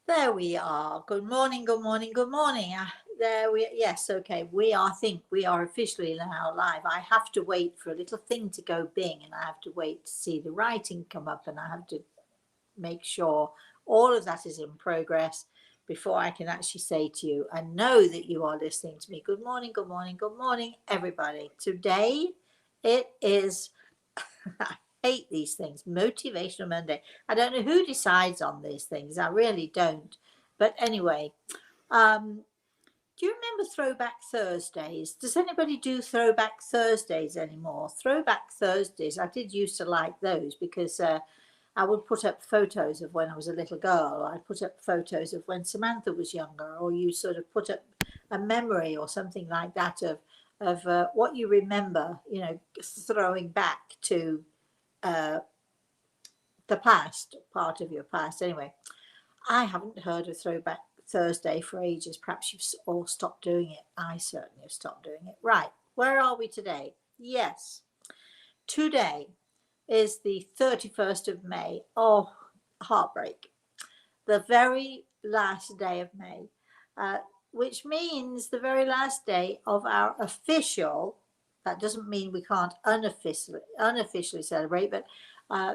There we are. Good morning, good morning, good morning. Yes, okay. I think we are officially now live. I have to wait for a little thing to go bing, and I have to wait to see the writing come up, and I have to make sure all of that is in progress before I can actually say to you and know that you are listening to me. Good morning, good morning, good morning, everybody. Today it is I hate these things. Motivational Monday. I don't know who decides on these things. I really don't. But anyway, um, do you remember Throwback Thursdays? Does anybody do Throwback Thursdays anymore? Throwback Thursdays, I did used to like those because I would put up photos of when I was a little girl. I'd put up photos of when Samantha was younger, or you sort of put up a memory or something like that of what you remember, throwing back to uh, the past, part of your past. Anyway, I haven't heard of Throwback Thursday for ages. Perhaps you've all stopped doing it. I certainly have stopped doing it. Right, where are we today? Yes, today is the 31st of May. Oh, heartbreak. The very last day of May, uh, which means the very last day of our official, that doesn't mean we can't unofficially celebrate, but uh,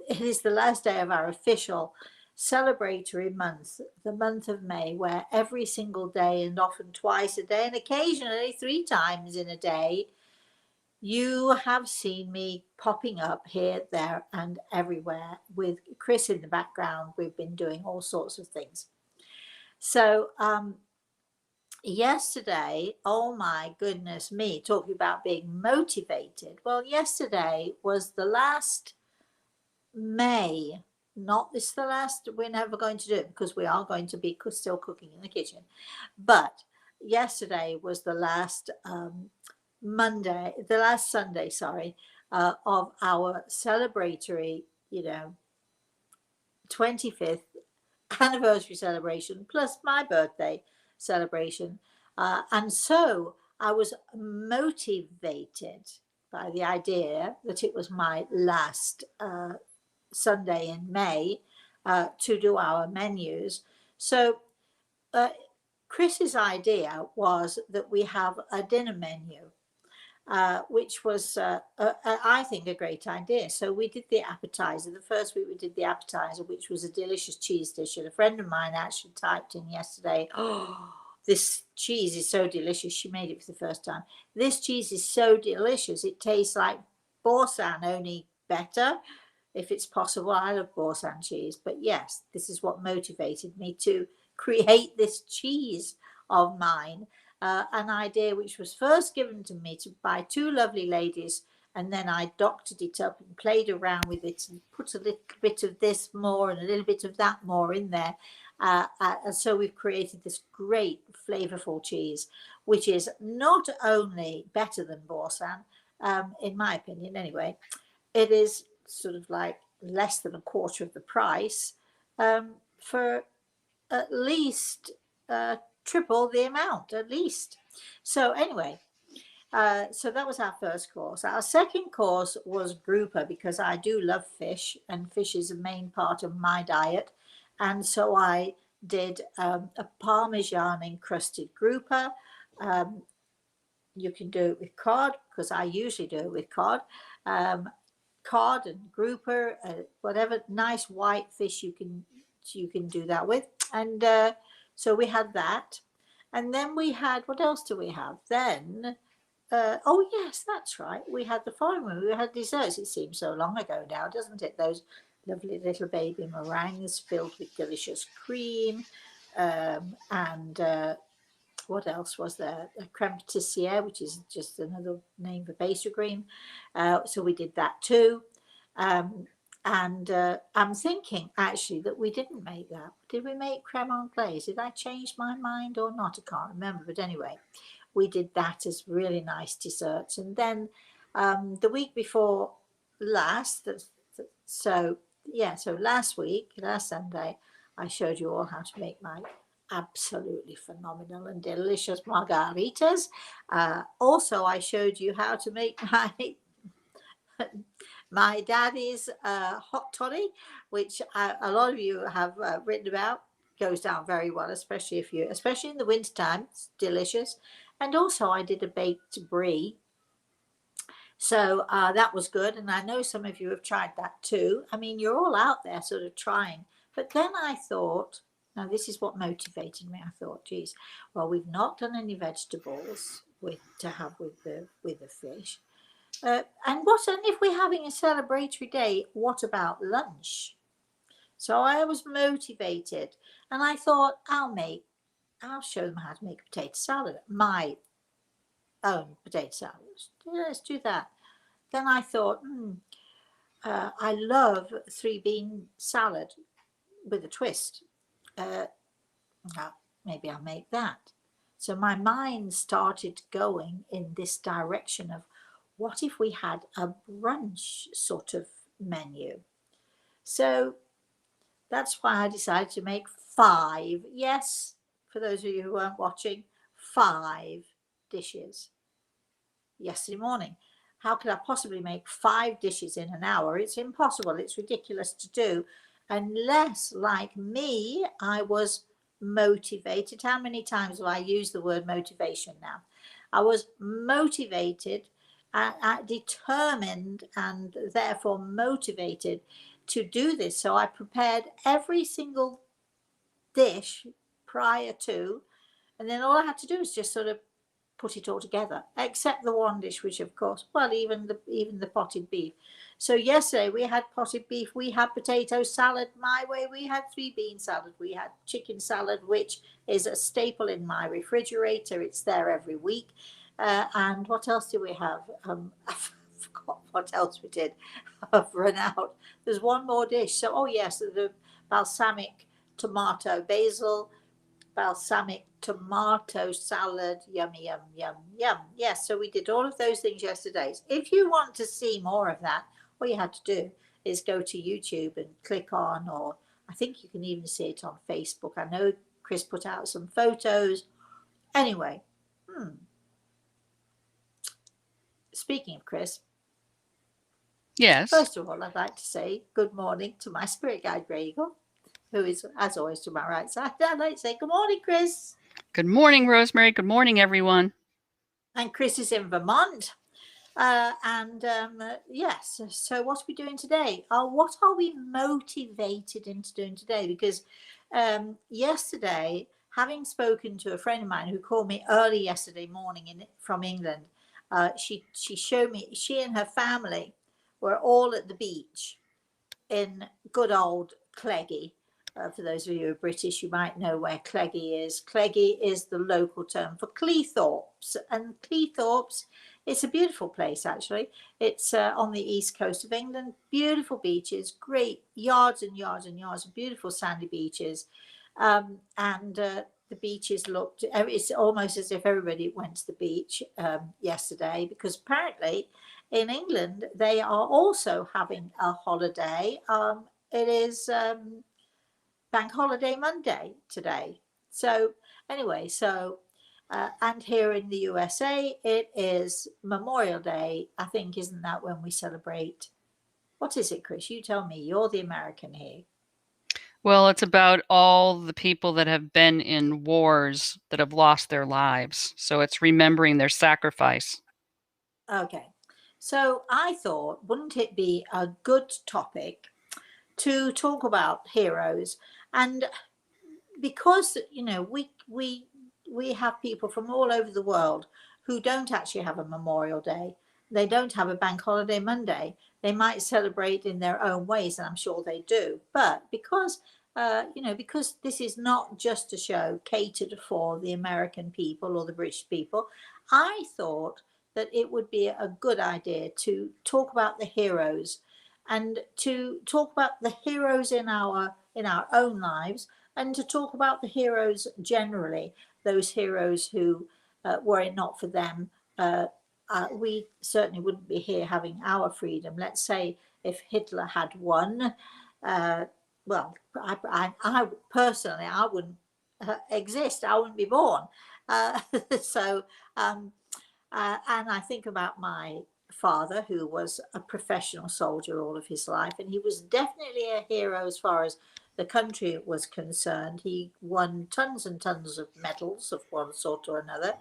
it is the last day of our official celebratory month, the month of May, where every single day and often twice a day and occasionally three times in a day, you have seen me popping up here, there, and everywhere with Chris in the background. We've been doing all sorts of things. So, yesterday, oh my goodness me, talking about being motivated. Well, yesterday was the last May, not this the last, we're never going to do it because we are going to be still cooking in the kitchen. But yesterday was the last the last Sunday, sorry, of our celebratory, 25th anniversary celebration, plus my birthday celebration. And so I was motivated by the idea that it was my last Sunday in May to do our menus. So uh, Chris's idea was that we have a dinner menu, which was, I think, a great idea. So we did the appetizer. The first week we did the appetizer, which was a delicious cheese dish. And a friend of mine actually typed in yesterday, "Oh, this cheese is so delicious." She made it for the first time. "This cheese is so delicious. It tastes like Borsan, only better." If it's possible, I love Borsan cheese. But yes, this is what motivated me to create this cheese of mine, an idea which was first given to me by two lovely ladies, and then I doctored it up and played around with it and put a little bit of this more and a little bit of that more in there. And so we've created this great flavorful cheese, which is not only better than Borsan, in my opinion anyway, it is sort of like less than a quarter of the price, for at least triple the amount, at least. So anyway, so that was our first course. Our second course was grouper because I do love fish, and fish is a main part of my diet. And so I did a Parmesan encrusted grouper. Um, you can do it with cod because I usually do it with cod. Um, Cod and grouper, whatever nice white fish you can do that with. And so we had that, and then we had, what else do we have? Then oh yes, that's right. We had the following one. We had desserts. It seems so long ago now, doesn't it? Those lovely little baby meringues filled with delicious cream, and what else was there? A creme patissiere, which is just another name for pastry cream. So we did that too. Um, and I'm thinking actually that we didn't make that. Did we make creme anglaise? Did I change my mind or not? I can't remember. But anyway, we did that as really nice desserts. And then the week before last, so yeah, so last week, last Sunday, I showed you all how to make my absolutely phenomenal and delicious margaritas. Also, I showed you how to make my daddy's hot toddy, which a lot of you have written about. goes down very well, especially in the winter time. It's delicious. And also I did a baked brie. So that was good. And I know some of you have tried that too. I mean, you're all out there sort of trying. But then I thought, now this is what motivated me. I thought, geez, well, we've not done any vegetables to have with the fish. And if we're having a celebratory day, what about lunch? So I was motivated, and I thought, I'll show them how to make a potato salad, my own potato salad. Let's do that. Then I thought, I love 3-bean salad with a twist. Well, maybe I'll make that. So my mind started going in this direction of, what if we had a brunch sort of menu? So that's why I decided to make 5. Yes, for those of you who weren't watching, 5 dishes yesterday morning. How could I possibly make 5 dishes in an hour? It's impossible. It's ridiculous to do. Unless, like me, I was motivated. How many times have I used the word motivation now? I was motivated, determined, and therefore motivated to do this. So I prepared every single dish prior to, and then all I had to do was just sort of put it all together, except the one dish, which of course, well, even the potted beef. So yesterday we had potted beef, we had potato salad my way, we had 3-bean salad, we had chicken salad, which is a staple in my refrigerator. It's there every week. And what else do we have? I forgot what else we did. I've run out. There's one more dish. So, oh yes, the balsamic tomato basil balsamic tomato salad. Yummy, yum, yum, yum. Yes, so we did all of those things yesterday. If you want to see more of that, all you had to do is go to YouTube and click on, or I think you can even see it on Facebook. I know Chris put out some photos. Anyway, speaking of Chris, Yes. First of all, I'd like to say good morning to my spirit guide, Regal, who is, as always, to my right side. I'd like to say good morning, Chris. Good morning, Rosemary. Good morning, everyone. And Chris is in Vermont. Yes, so what are we doing today? What are we motivated into doing today? Because yesterday, having spoken to a friend of mine who called me early yesterday morning from England, she showed me, she and her family were all at the beach in good old Cleggy. For those of you who are British, you might know where Cleggy is. Cleggy is the local term for Cleethorpes, and Cleethorpes, it's a beautiful place actually. It's on the east coast of England. Beautiful beaches, great yards and yards and yards of beautiful sandy beaches, the beaches looked, it's almost as if everybody went to the beach yesterday, because apparently in England they are also having a holiday. It is Bank Holiday Monday today. So anyway, and here in the USA it is Memorial Day. I think, isn't that when we celebrate? What is it, Chris? You tell me. You're the American here. Well, it's about all the people that have been in wars that have lost their lives. So it's remembering their sacrifice. Okay. So I thought, wouldn't it be a good topic to talk about heroes? And because, you know, we have people from all over the world who don't actually have a Memorial Day. They don't have a Bank Holiday Monday. They might celebrate in their own ways, and I'm sure they do. But because because this is not just a show catered for the American people or the British people, I thought that it would be a good idea to talk about the heroes, and to talk about the heroes in our own lives, and to talk about the heroes generally, those heroes who, were it not for them, we certainly wouldn't be here having our freedom. Let's say if Hitler had won, well, I personally, I wouldn't exist. I wouldn't be born. So, and I think about my father, who was a professional soldier all of his life, and he was definitely a hero as far as the country was concerned. He won tons and tons of medals of one sort or another.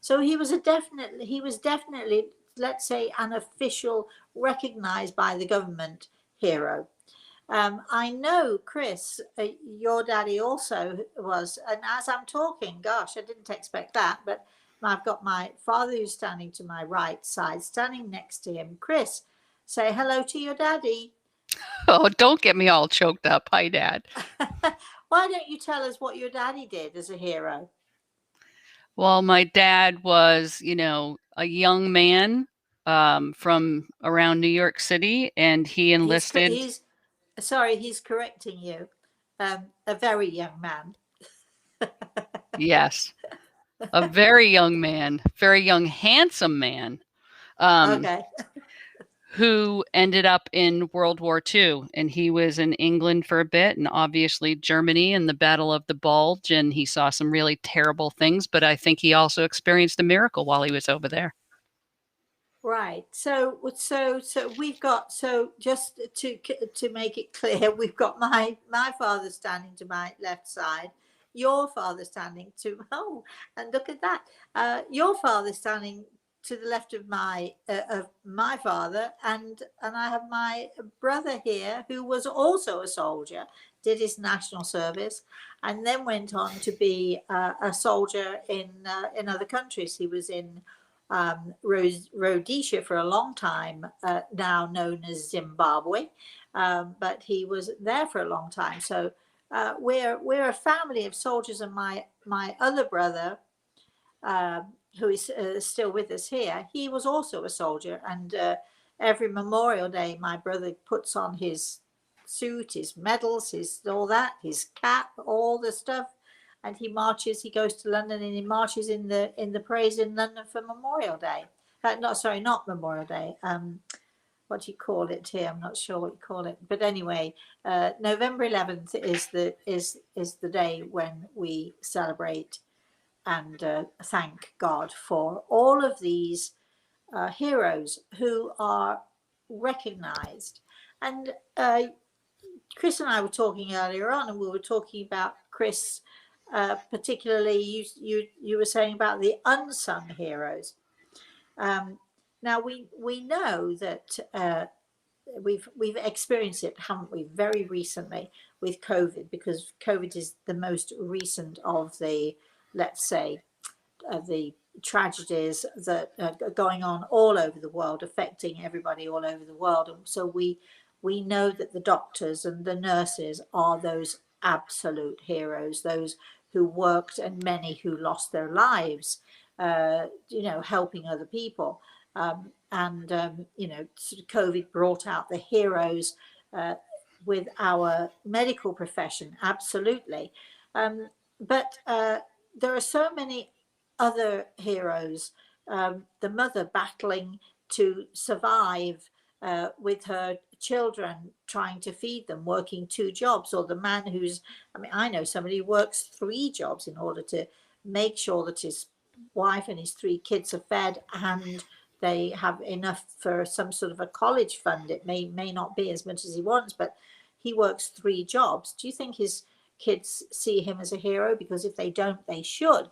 So he was definitely, let's say, an official, recognized by the government hero. I know, Chris, your daddy also was, and as I'm talking, gosh, I didn't expect that, but I've got my father who's standing to my right side, standing next to him. Chris, say hello to your daddy. Oh, don't get me all choked up. Hi, Dad. Why don't you tell us what your daddy did as a hero? Well, my dad was, a young man from around New York City, and he enlisted. He's sorry, he's correcting you. A very young man. Yes, a very young man, very young, handsome man, um, Okay. who ended up in World War II. And he was in England for a bit, and obviously Germany and the Battle of the Bulge. And he saw some really terrible things, but I think he also experienced a miracle while he was over there. Right. So we've got, so just to make it clear, we've got my father standing to my left side, your father standing to, oh, and look at that. Your father standing to the left of my father, and I have my brother here who was also a soldier, did his national service, and then went on to be a soldier in other countries. He was in Rhodesia for a long time, now known as Zimbabwe, but he was there for a long time. So we're a family of soldiers, and my other brother, who is still with us here, he was also a soldier, and every Memorial Day, my brother puts on his suit, his medals, his all that, his cap, all the stuff, and he marches. He goes to London and he marches in the parades in London for Memorial Day. Not Memorial Day. What do you call it here? I'm not sure what you call it, but anyway, November 11th is the day when we celebrate and thank God for all of these heroes who are recognized. And Chris and I were talking earlier on, and we were talking about Chris, particularly you were saying about the unsung heroes. Now we know that we've experienced it, haven't we, very recently with COVID, because COVID is the most recent of the, let's say, the tragedies that are going on all over the world, affecting everybody all over the world. And so we know that the doctors and the nurses are those absolute heroes, those who worked and many who lost their lives, helping other people. COVID brought out the heroes with our medical profession, absolutely. But there are so many other heroes. The mother battling to survive with her children, trying to feed them, working 2 jobs, or the man I know somebody who works 3 jobs in order to make sure that his wife and his 3 kids are fed, and they have enough for some sort of a college fund. It may not be as much as he wants, but he works 3 jobs. Do you think his kids see him as a hero? Because if they don't, they should.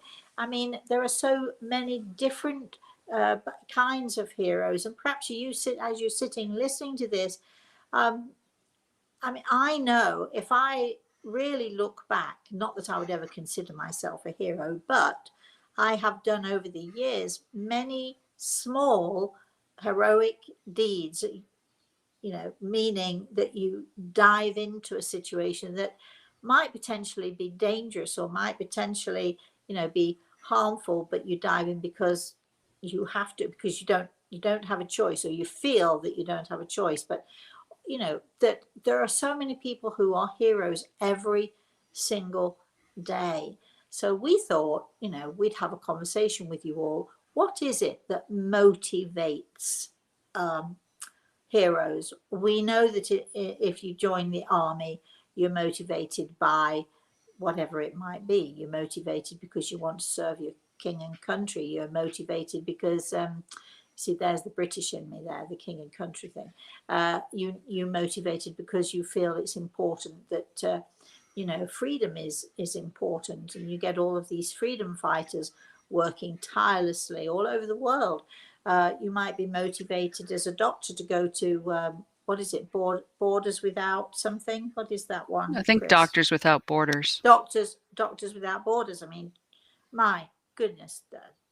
There are so many different kinds of heroes, and perhaps as you're sitting listening to this, I know if I really look back, not that I would ever consider myself a hero, but I have done over the years many small heroic deeds, meaning that you dive into a situation that might potentially be dangerous or might potentially, be harmful, but you dive in because you have to, because you don't have a choice, or you feel that you don't have a choice. But that there are so many people who are heroes every single day. So we thought, we'd have a conversation with you all. What is it that motivates heroes? We know that if you join the army, you're motivated by whatever it might be. You're motivated because you want to serve your king and country. You're motivated because see, there's the British in me there, the king and country thing. You're motivated because you feel it's important that freedom is important, and you get all of these freedom fighters working tirelessly all over the world. You might be motivated as a doctor to go to what is it, Borders Without something? What is that one, I think Chris? Doctors Without Borders. Doctors Without Borders. I mean, my goodness,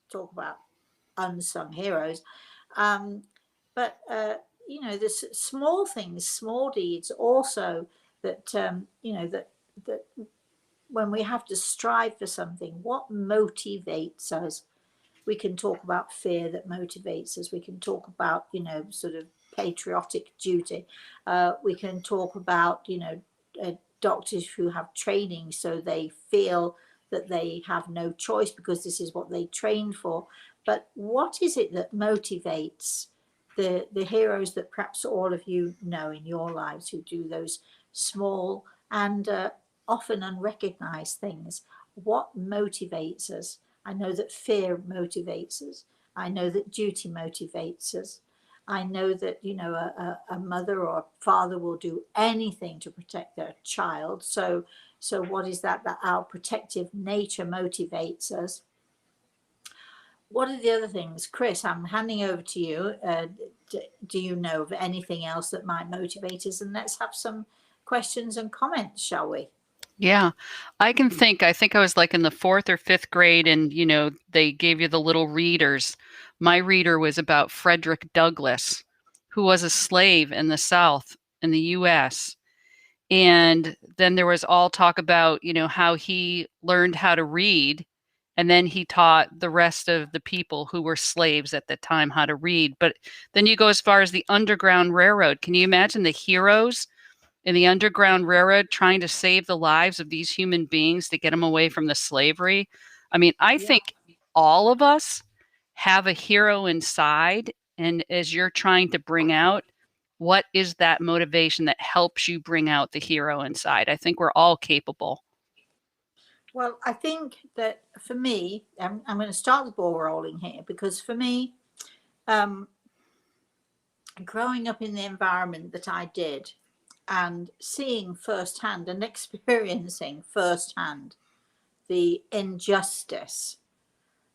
talk about unsung heroes. Um, but there's small things, small deeds also that that when we have to strive for something, what motivates us? We can talk about fear that motivates us. We can talk about, sort of patriotic duty. We can talk about, doctors who have training so they feel that they have no choice because this is what they trained for. But what is it that motivates the heroes that perhaps all of you know in your lives, who do those small and often unrecognized things? What motivates us? I know that fear motivates us. I know that duty motivates us. I know that, a mother or a father will do anything to protect their child. So what is that? That our protective nature motivates us. What are the other things? Chris, I'm handing over to you. Do you know of anything else that might motivate us? And let's have some questions and comments, shall we? Yeah. I think I was like in the 4th or 5th grade and, they gave you the little readers. My reader was about Frederick Douglass, who was a slave in the South in the US. And then there was all talk about, how he learned how to read. And then he taught the rest of the people who were slaves at the time how to read. But then you go as far as the Underground Railroad. Can you imagine the heroes in the Underground Railroad trying to save the lives of these human beings to get them away from the slavery? I mean, I Yeah. think all of us have a hero inside. And as you're trying to bring out, what is that motivation that helps you bring out the hero inside? I think we're all capable. Well, I think that for me, I'm going to start the ball rolling here, because for me, um, growing up in the environment that I did and seeing firsthand and experiencing firsthand the injustice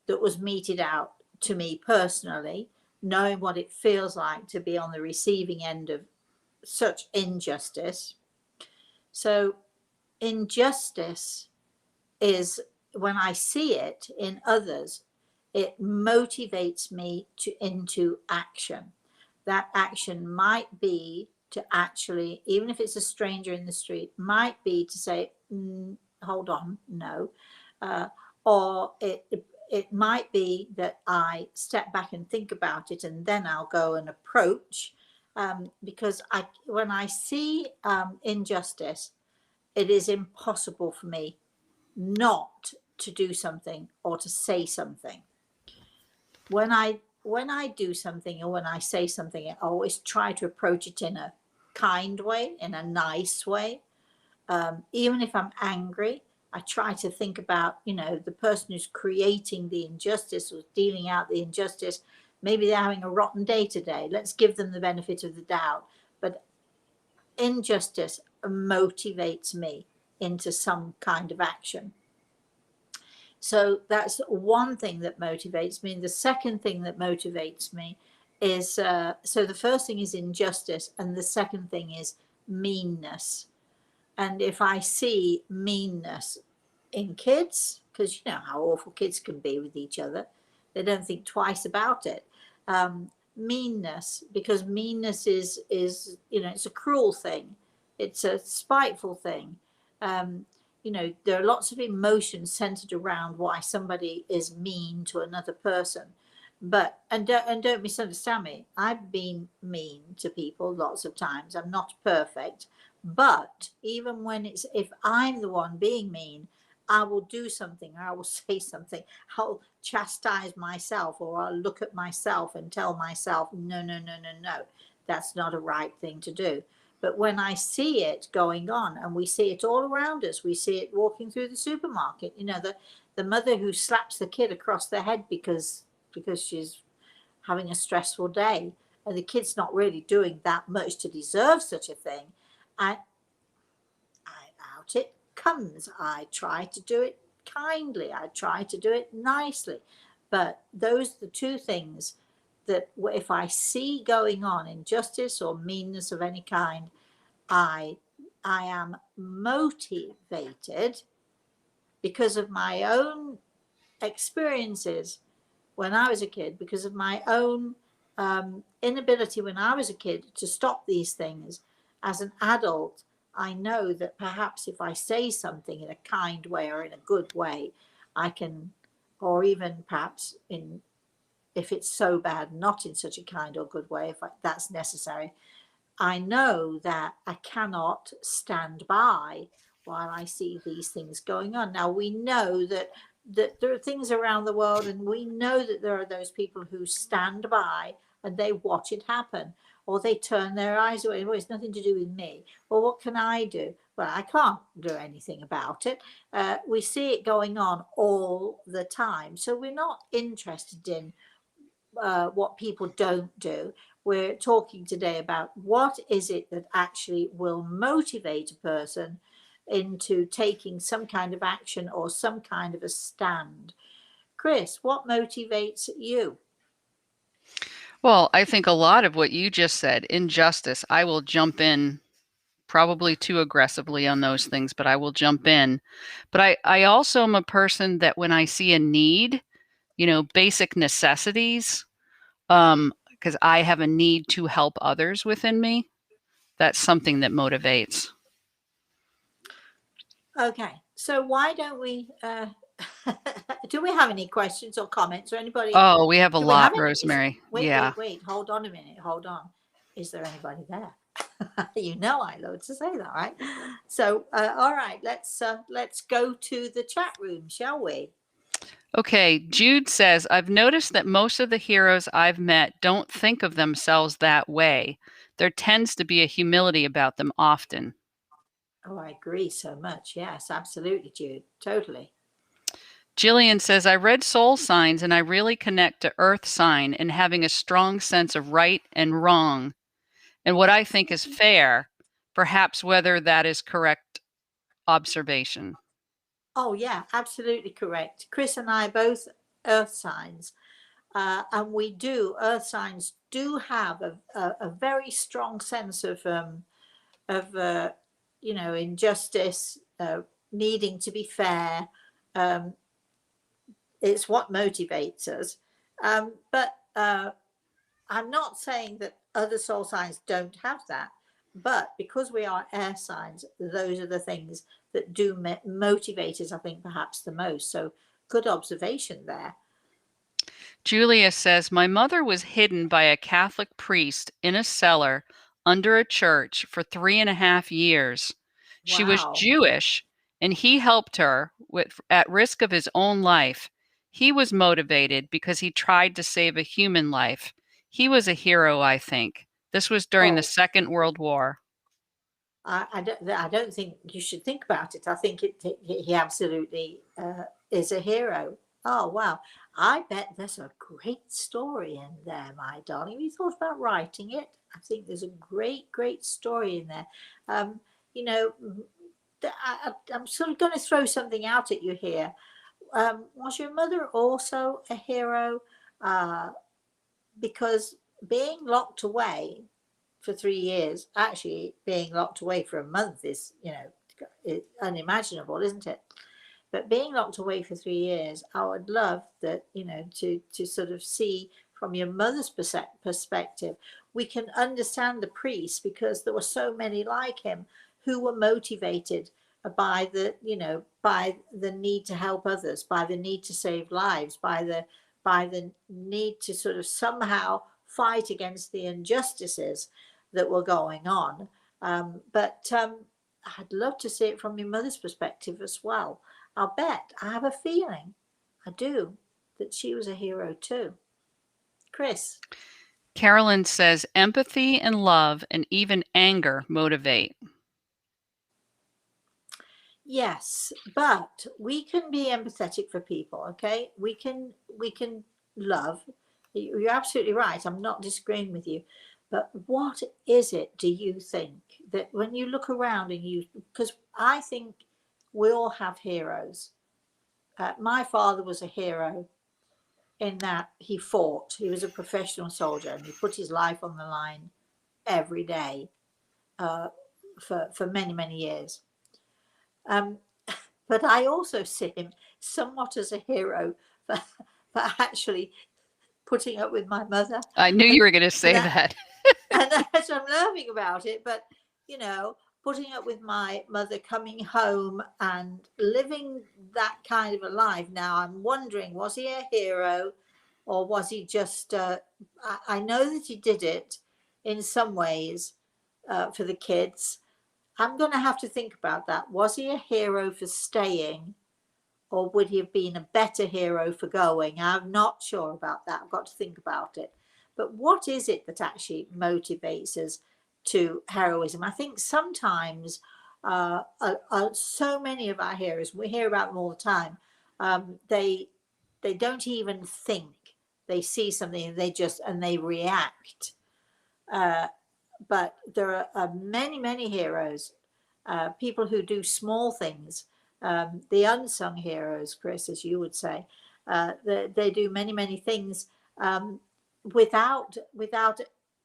that was meted out to me personally, knowing what it feels like to be on the receiving end of such injustice. So, injustice is, when I see it in others, it motivates me into action. That action might be to actually, even if it's a stranger in the street, might be to say, hold on, no. Or it might be that I step back and think about it, and then I'll go and approach. Because when I see injustice, it is impossible for me not to do something or to say something. When I do something or when I say something, I always try to approach it in a kind way, in a nice way. Even if I'm angry, I try to think about, the person who's creating the injustice or dealing out the injustice. Maybe they're having a rotten day today. Let's give them the benefit of the doubt. But injustice motivates me into some kind of action. So that's one thing that motivates me. And the second thing that motivates me is, so the first thing is injustice, and the second thing is meanness. And if I see meanness in kids, because you know how awful kids can be with each other, they don't think twice about it. Meanness, because meanness is it's a cruel thing, it's a spiteful thing. Um, there are lots of emotions centered around why somebody is mean to another person. But and don't misunderstand me. I've been mean to people lots of times. I'm not perfect, but even when it's, if I'm the one being mean, I will do something, I will say something, I'll chastise myself, or I'll look at myself and tell myself, no, no, no, no, no, that's not a right thing to do. But when I see it going on, and we see it all around us, we see it walking through the supermarket, the mother who slaps the kid across the head because she's having a stressful day, and the kid's not really doing that much to deserve such a thing. I out it. comes, I try to do it kindly, I try to do it nicely. But those are the two things that if I see going on, injustice or meanness of any kind, I I am motivated because of my own experiences when I was a kid, because of my own inability when I was a kid to stop these things. As an adult, I know that perhaps if I say something in a kind way or in a good way, I can, or even perhaps in, if it's so bad, not in such a kind or good way, if that's necessary, I know that I cannot stand by while I see these things going on. Now we know that there are things around the world, and we know that there are those people who stand by and they watch it happen, or they turn their eyes away. Well, it's nothing to do with me. Well, what can I do? Well, I can't do anything about it. We see it going on all the time, so we're not interested in what people don't do. We're talking today about what is it that actually will motivate a person into taking some kind of action or some kind of a stand. Chris, what motivates you? Well, I think a lot of what you just said, injustice, I will jump in probably too aggressively on those things, but I will jump in. But I also am a person that when I see a need, basic necessities, because I have a need to help others within me, that's something that motivates. Okay, so why don't we do we have any questions or comments, or anybody? Oh, we have a Do we lot, have any? Rosemary. Wait, Yeah. wait, hold on a minute, hold on. Is there anybody there? I love to say that, right? So all right, let's go to the chat room, shall we? Okay, Jude says, I've noticed that most of the heroes I've met don't think of themselves that way. There tends to be a humility about them often. Oh, I agree so much. Yes, absolutely, Jude. Totally. Jillian says, I read soul signs and I really connect to earth sign and having a strong sense of right and wrong and what I think is fair, perhaps whether that is correct observation. Oh, yeah, absolutely correct. Chris and I both earth signs, and earth signs do have a very strong sense of injustice, needing to be fair. Um, it's what motivates us. But I'm not saying that other soul signs don't have that, but because we are air signs, those are the things that do motivate us, I think, perhaps the most. So, good observation there. Julia says, my mother was hidden by a Catholic priest in a cellar under a church for 3.5 years. She was Wow. Jewish, and he helped her at risk of his own life. He was motivated because he tried to save a human life. He was a hero, I think. This was during the Oh, Second World War. I don't think you should think about it. I think he absolutely is a hero. Oh, wow. I bet there's a great story in there, my darling. Have you thought about writing it? I think there's a great story in there. Um, you know, I'm sort of going to throw something out at you here. Was your mother also a hero? Uh, because being locked away for 3 years, actually being locked away for a month is, unimaginable, isn't it? But being locked away for 3 years, I would love that, to sort of see from your mother's perspective. We can understand the priest because there were so many like him who were motivated by the need to help others, by the need to save lives, by the need to sort of somehow fight against the injustices that were going on. But I'd love to see it from your mother's perspective as well. I'll bet, I have a feeling, I do, that she was a hero too. Chris? Carolyn says, empathy and love and even anger motivate. Yes, but we can be empathetic for people, okay? We can love. You're absolutely right. I'm not disagreeing with you. But what is it, do you think, that when you look around and because I think we all have heroes. My father was a hero in that he fought. He was a professional soldier and he put his life on the line every day uh, for many, many years. Um, but I also see him somewhat as a hero for, for actually putting up with my mother. I knew And, you were going to and, say that, that. and so I'm laughing about it. But, you know, putting up with my mother coming home and living that kind of a life. Now, I'm wondering, was he a hero or was he just, I know that he did it in some ways for the kids. I'm going to have to think about that. Was he a hero for staying or would he have been a better hero for going? I'm not sure about that. I've got to think about it. But what is it that actually motivates us to heroism? I think sometimes so many of our heroes, we hear about them all the time, they don't even think. They see something and they react. Uh, but there are many, many heroes, people who do small things, the unsung heroes, Chris, as you would say. They do many, many things without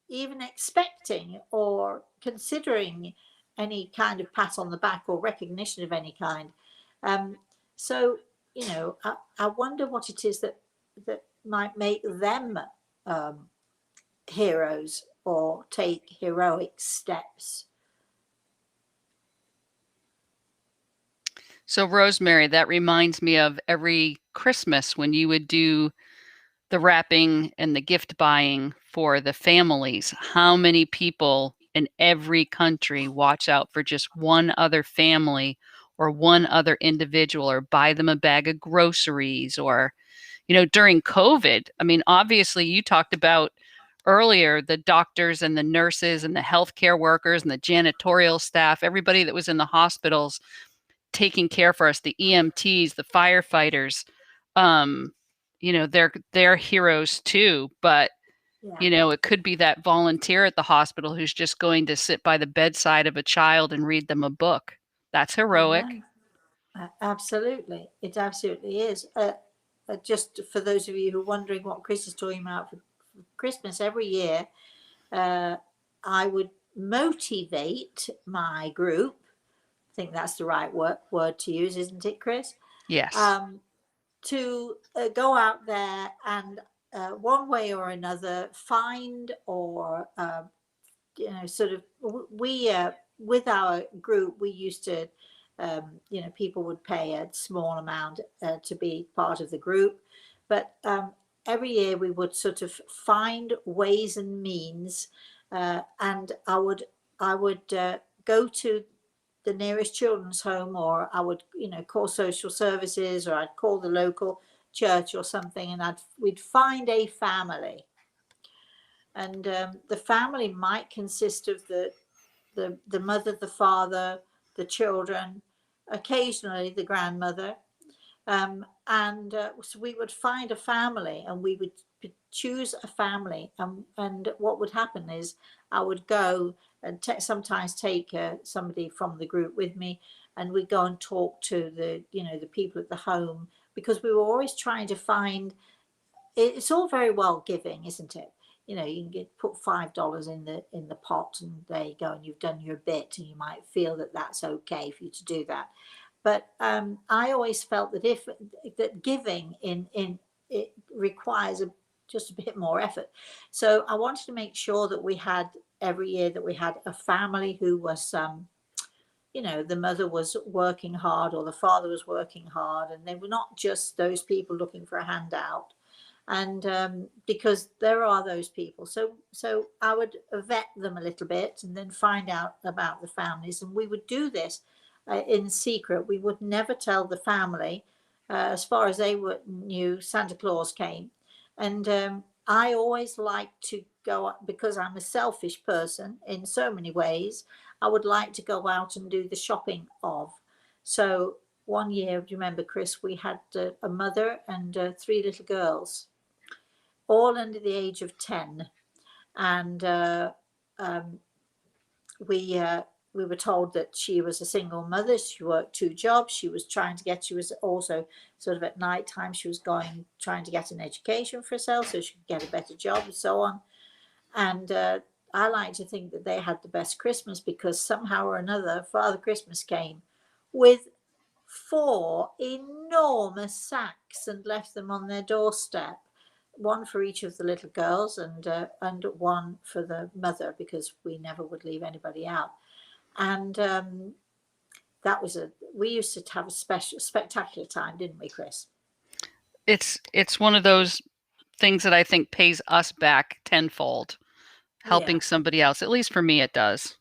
even expecting or considering any kind of pat on the back or recognition of any kind. Um, so, you know, I wonder what it is that might make them um, heroes or take heroic steps. So, Rosemary, that reminds me of every Christmas when you would do the wrapping and the gift buying for the families. How many people in every country watch out for just one other family or one other individual or buy them a bag of groceries or, you know, during COVID? I mean, obviously, you talked about earlier the doctors and the nurses and the healthcare workers and the janitorial staff, everybody that was in the hospitals taking care for us, the EMTs, the firefighters. Um, you know, they're heroes too, but Yeah, you know, it could be that volunteer at the hospital who's just going to sit by the bedside of a child and read them a book. That's heroic. yeah, absolutely. It absolutely is. Just for those of you who are wondering what Chris is talking about for Christmas every year, uh, I would motivate my group. I think that's the right word to use, isn't it, Chris? Yes. Um, to go out there and one way or another find or you know, sort of we with our group we used to you know, people would pay a small amount to be part of the group, but every year we would sort of find ways and means, and I would go to the nearest children's home, or I would, you know, call social services, or I'd call the local church or something, and we'd find a family, and the family might consist of the mother, the father, the children, occasionally the grandmother, and so we would find a family, and we would choose a family, and what would happen is I would go and sometimes take somebody from the group with me, and we'd go and talk to the, you know, the people at the home, because we were always trying to find, it's all very well giving, isn't it? You know, you can put $5 in the pot, and there you go, and you've done your bit, and you might feel that that's okay for you to do that. But I always felt that if that giving in it requires just a bit more effort. So I wanted to make sure that we had every year that we had a family who was you know, the mother was working hard or the father was working hard, and they were not just those people looking for a handout, and because there are those people, so I would vet them a little bit and then find out about the families, and we would do this in secret. We would never tell the family. As far as knew, Santa Claus came, and I always like to go up, because I'm a selfish person in so many ways. I would like to go out and do the shopping of. So one year, do you remember, Chris, we had a mother and three little girls, all under the age of 10. And um, we we were told that she was a single mother. She worked 2 jobs. She was trying to get, she was also sort of at night time, she was trying to get an education for herself so she could get a better job and so on. And I like to think that they had the best Christmas because somehow or another, Father Christmas came with 4 enormous sacks and left them on their doorstep, one for each of the little girls and one for the mother, because we never would leave anybody out. And that was we used to have a spectacular time, didn't we, Chris? It's one of those things that I think pays us back tenfold, helping Yeah. somebody else. At least for me, it does.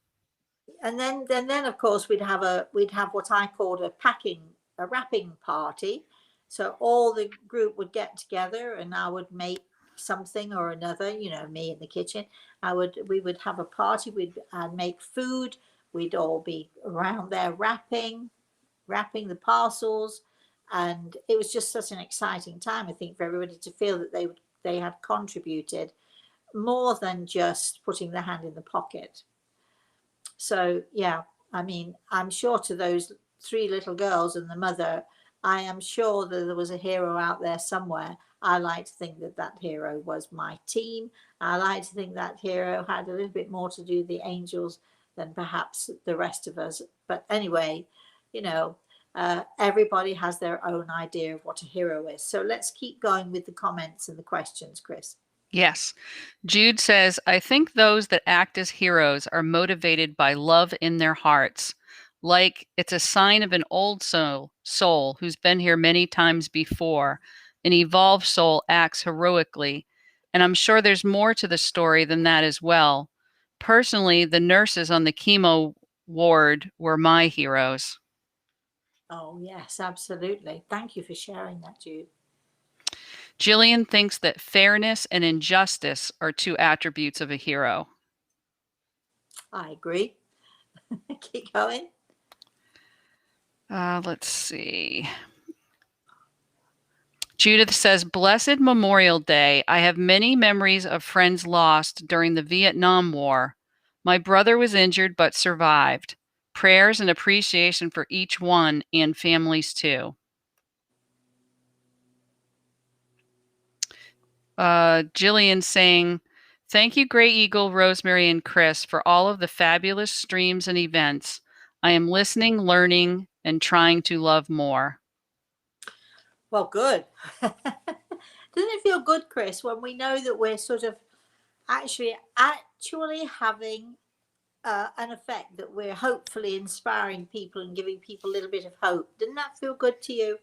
And then of course we'd have what I called a wrapping party. So all the group would get together and I would make something or another, me in the kitchen. We would have a party. I'd make food. We'd all be around there wrapping the parcels, and it was just such an exciting time, I think, for everybody to feel that they had contributed more than just putting their hand in the pocket. So yeah, I mean, I'm sure to those 3 little girls and the mother, I am sure that there was a hero out there somewhere. I like to think that that hero was my team. I like to think that hero had a little bit more to do with the angels than perhaps the rest of us. But anyway, everybody has their own idea of what a hero is. So let's keep going with the comments and the questions, Chris. Yes. Jude says, I think those that act as heroes are motivated by love in their hearts. Like it's a sign of an old soul who's been here many times before. An evolved soul acts heroically. And I'm sure there's more to the story than that as well. Personally, the nurses on the chemo ward were my heroes. Oh, yes, absolutely. Thank you for sharing that, Jude. Jillian thinks that fairness and injustice are 2 attributes of a hero. I agree. Keep going. Let's see. Judith says, Blessed Memorial Day. I have many memories of friends lost during the Vietnam War. My brother was injured but survived. Prayers and appreciation for each one and families too. Jillian saying, Thank you, Grey Eagle, Rosemary, and Chris, for all of the fabulous streams and events. I am listening, learning, and trying to love more. Well, good. Doesn't it feel good, Chris, when we know that we're sort of actually having an effect, that we're hopefully inspiring people and giving people a little bit of hope? Doesn't that feel good to you?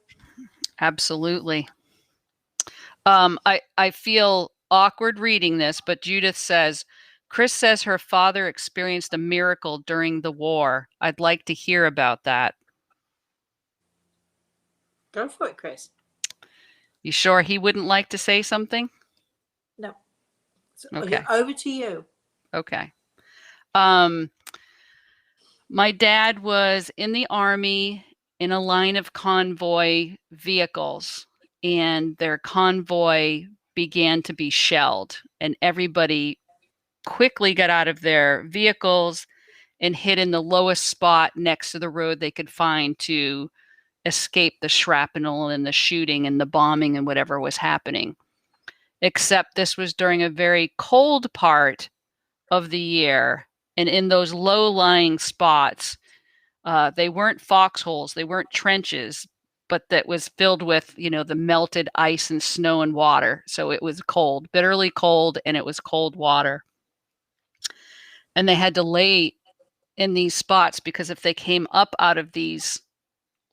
Absolutely. I feel awkward reading this, but Judith says, Chris says her father experienced a miracle during the war. I'd like to hear about that. Go for it, Chris. You sure he wouldn't like to say something? No. So, Okay. over to you. Okay. My dad was in the Army in a line of convoy vehicles, and their convoy began to be shelled, and everybody quickly got out of their vehicles and hid in the lowest spot next to the road they could find to escape the shrapnel and the shooting and the bombing and whatever was happening. Except this was during a very cold part of the year. And in those low-lying spots, they weren't foxholes, they weren't trenches, but that was filled with, the melted ice and snow and water. So it was cold, bitterly cold, and it was cold water. And they had to lay in these spots because if they came up out of these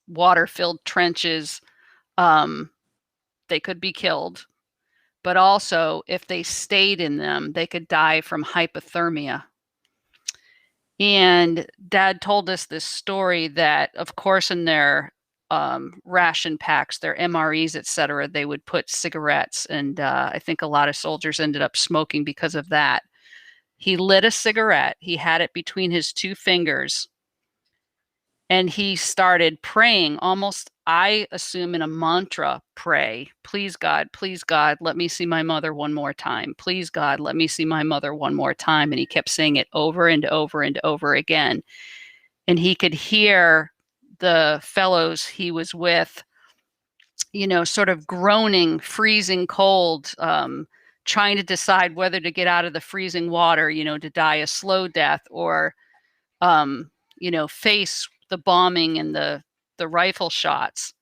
water-filled trenches, they could be killed. But also, if they stayed in them, they could die from hypothermia. And Dad told us this story that, of course, in their ration packs, their MREs, etc., they would put cigarettes. And I think a lot of soldiers ended up smoking because of that. He lit a cigarette. He had it between his 2 fingers. And he started praying, almost, I assume, in a mantra, pray, please, God, let me see my mother one more time. Please, God, let me see my mother one more time. And he kept saying it over and over and over again. and he could hear the fellows he was with, sort of groaning, freezing cold, trying to decide whether to get out of the freezing water, to die a slow death, or face the bombing and the rifle shots.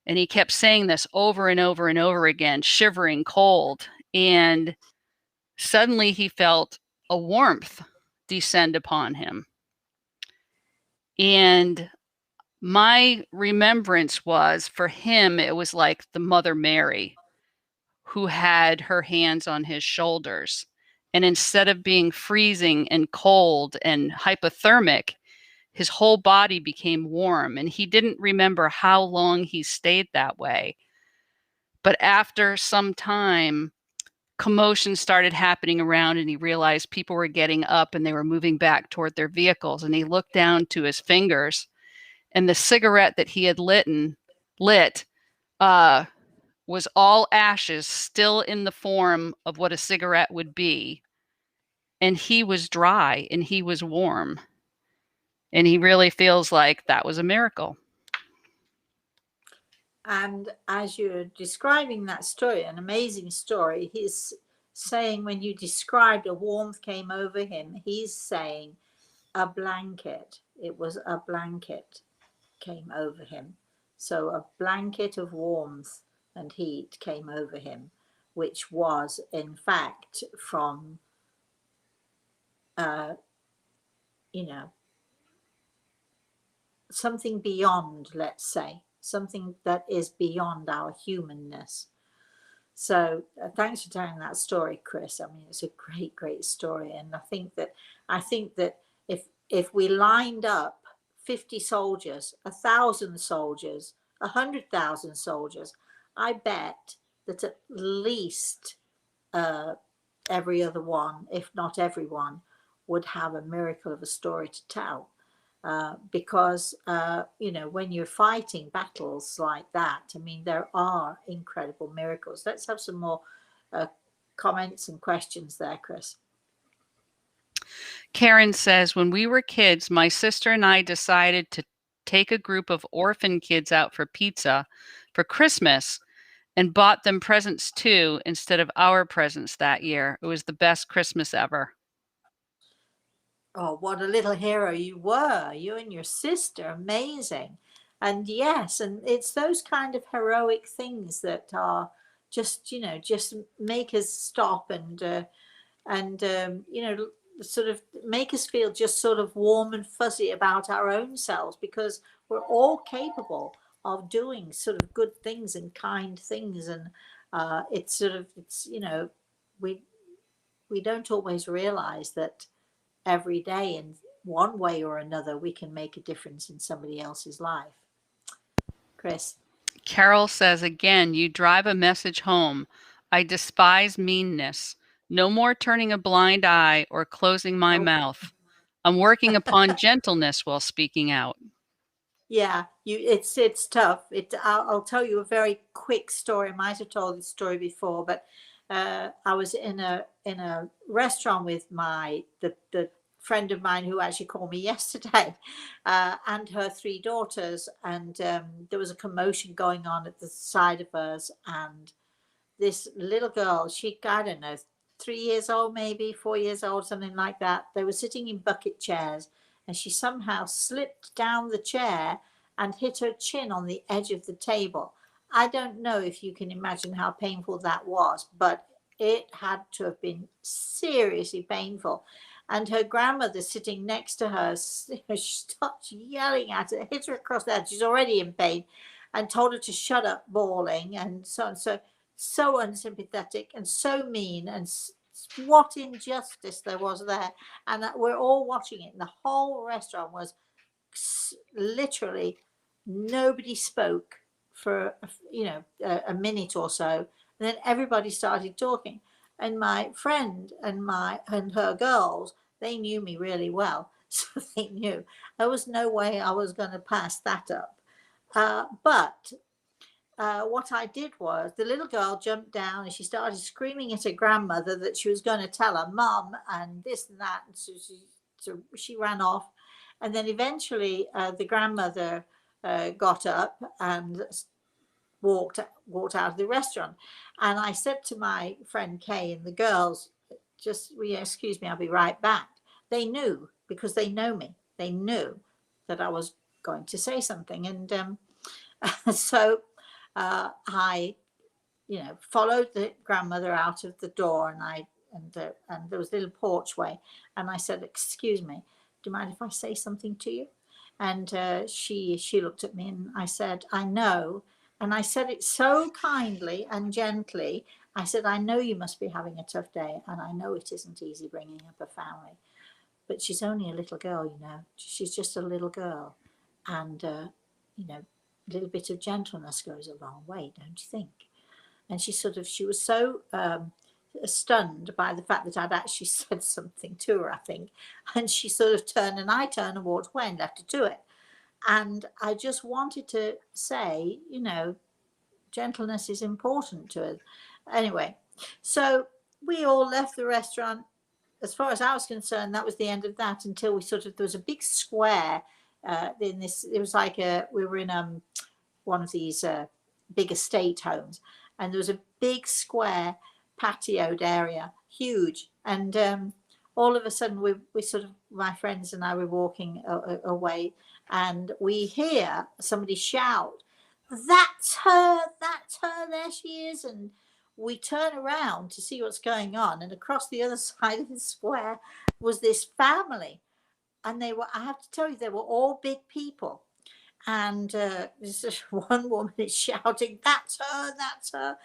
And he kept saying this over and over and over again, shivering cold. And suddenly he felt a warmth descend upon him. And my remembrance was, for him, it was like the Mother Mary who had her hands on his shoulders. And instead of being freezing and cold and hypothermic, his whole body became warm. And he didn't remember how long he stayed that way. But after some time, commotion started happening around, and he realized people were getting up and they were moving back toward their vehicles. And he looked down to his fingers, and the cigarette that he had lit was all ashes, still in the form of what a cigarette would be. And he was dry and he was warm. And he really feels like that was a miracle. And as you're describing that story, an amazing story, he's saying, when you described a warmth came over him, he's saying a blanket. It was a blanket came over him. So a blanket of warmth and heat came over him, which was in fact from, uh, you know, something beyond, let's say, something that is beyond our humanness. So thanks for telling that story, Chris. I mean, it's a great, great story, and I think that if we lined up 50 soldiers, 1,000 soldiers, 100,000 soldiers, I bet that at least every other one, if not everyone, would have a miracle of a story to tell. Because when you're fighting battles like that, I mean, there are incredible miracles. Let's have some more comments and questions there, Chris. Karen says, when we were kids, my sister and I decided to take a group of orphan kids out for pizza for Christmas and bought them presents too instead of our presents that year. It was the best Christmas ever. Oh, what a little hero you were, you and your sister. Amazing. And yes, and it's those kind of heroic things that are just make us stop and sort of make us feel just sort of warm and fuzzy about our own selves, because we're all capable of doing sort of good things and kind things. And we don't always realize that every day in one way or another we can make a difference in somebody else's life. Chris. Carol says again, you drive a message home. I despise meanness. No more turning a blind eye or closing my Oh. mouth. I'm working upon gentleness while speaking out. Yeah, it's tough. I'll tell you a very quick story. I might have told this story before, but I was in a restaurant with the friend of mine who actually called me yesterday, and her three daughters, and there was a commotion going on at the side of us, and this little girl, I don't know, 3 years old, maybe 4 years old, something like that. They were sitting in bucket chairs, and she somehow slipped down the chair and hit her chin on the edge of the table. I don't know if you can imagine how painful that was, but it had to have been seriously painful. And her grandmother sitting next to her, she starts yelling at her, hit her across the head. She's already in pain, and told her to shut up bawling, and so on. So unsympathetic and so mean, and what injustice there was there. And we're all watching it, and the whole restaurant was literally, nobody spoke for a minute or so, and then everybody started talking. And my friend and her girls, they knew me really well, so they knew there was no way I was going to pass that up. But what I did was, the little girl jumped down and she started screaming at her grandmother that she was going to tell her mum and this and that. And so she ran off. And then eventually the grandmother got up and walked out of the restaurant. And I said to my friend Kay and the girls, just excuse me, I'll be right back. They knew, because they know me. They knew that I was going to say something, and so I, followed the grandmother out of the door, and there was a little porchway, and I said, "Excuse me, do you mind if I say something to you?" And she looked at me, and I said, "I know," and I said it so kindly and gently. I said, "I know you must be having a tough day, and I know it isn't easy bringing up a family, but she's only a little girl, she's just a little girl, and a little bit of gentleness goes a long way, don't you think?" And she was so stunned by the fact that I'd actually said something to her, I think, and she sort of turned, and I turned and walked away and left her to it. And I just wanted to say, gentleness is important to us. Anyway, so we all left the restaurant. As far as I was concerned, that was the end of that, until there was a big square in this. It was like we were in one of these big estate homes, and there was a big square patioed area, huge. And all of a sudden, we sort of, my friends and I were walking away, and we hear somebody shout, "That's her! That's her! There she is!" And we turn around to see what's going on, and across the other side of the square was this family, and I have to tell you, they were all big people. And there's just one woman is shouting, "That's her! That's her!"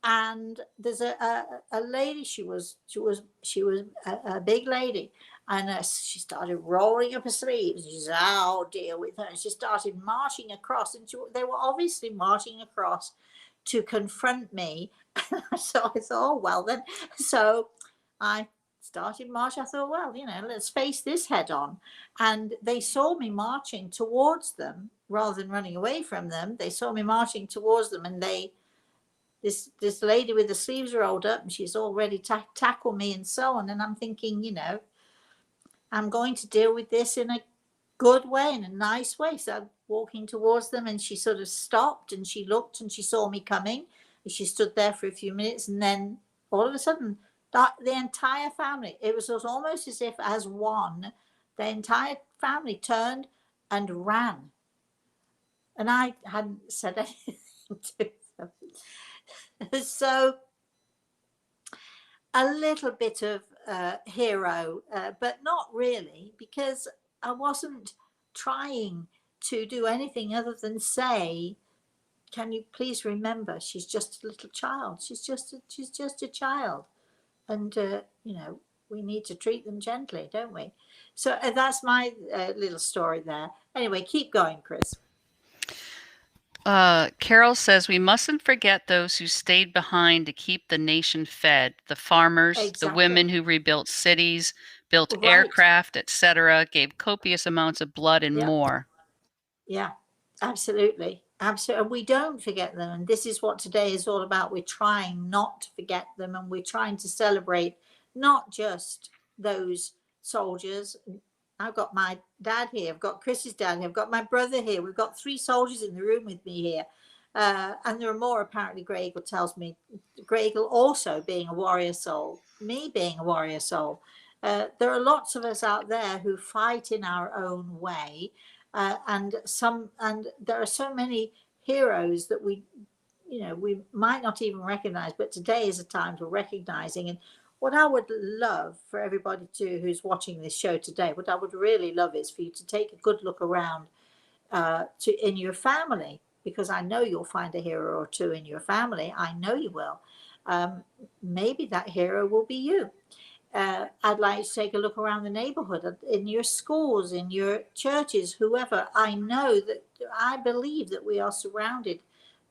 And there's a lady. She was a big lady, and she started rolling up her sleeves. She said, "I'll deal with her." And she started marching across, and they were obviously marching across to confront me. So I thought, "Oh well, then." So I started marching. I thought, "Well, let's face this head on." And they saw me marching towards them rather than running away from them. They saw me marching towards them, and this lady with the sleeves rolled up, and she's all ready to tackle me and so on. And I'm thinking, I'm going to deal with this in a good way, in a nice way. So I'm walking towards them, and she sort of stopped, and she looked, and she saw me coming. And she stood there for a few minutes, and then all of a sudden, the entire family, it was almost as if as one, the entire family turned and ran. And I hadn't said anything to them. So a little bit of hero, but not really, because I wasn't trying to do anything other than say, "Can you please remember, she's just a little child. She's just a child, and we need to treat them gently, don't we?" So that's my little story there. Anyway, keep going, Chris. Carol says we mustn't forget those who stayed behind to keep the nation fed. The farmers, the Exactly. women who rebuilt cities, built Right. aircraft, etc., gave copious amounts of blood and Yeah. more. Yeah, absolutely. Absolutely. And we don't forget them. And this is what today is all about. We're trying not to forget them, and we're trying to celebrate not just those soldiers. I've got my dad here. I've got Chris's dad here. I've got my brother here. We've got 3 soldiers in the room with me here. And there are more, apparently. Greg tells me. Greg also being a warrior soul, me being a warrior soul. There are lots of us out there who fight in our own way. And there are so many heroes that we might not even recognize, but today is a time for recognizing. And what I would love for everybody who's watching this show today, what I would really love is for you to take a good look around in your family, because I know you'll find a hero or two in your family. I know you will. Maybe that hero will be you. I'd like to take a look around the neighborhood, in your schools, in your churches, whoever. I believe that we are surrounded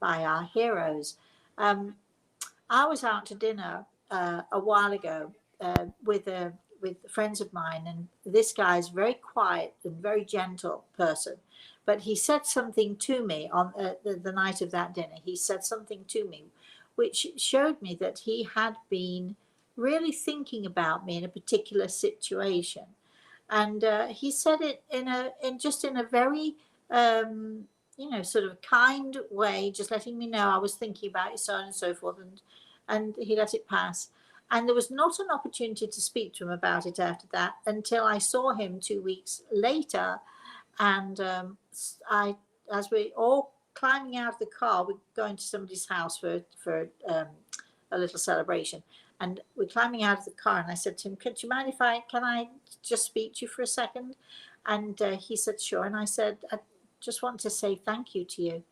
by our heroes. I was out to dinner a while ago with friends of mine, and this guy's very quiet and very gentle person. But he said something to me on the night of that dinner. He said something to me which showed me that he had been really thinking about me in a particular situation. And he said it in a very sort of kind way, just letting me know I was thinking about your son and so forth, and he let it pass. And there was not an opportunity to speak to him about it after that until I saw him 2 weeks later, and I, as we all climbing out of the car, we're going to somebody's house for a little celebration, and we're climbing out of the car, and I said to him, "Could you mind if I just speak to you for a second?" And he said, "Sure." And I said, "I just want to say thank you to you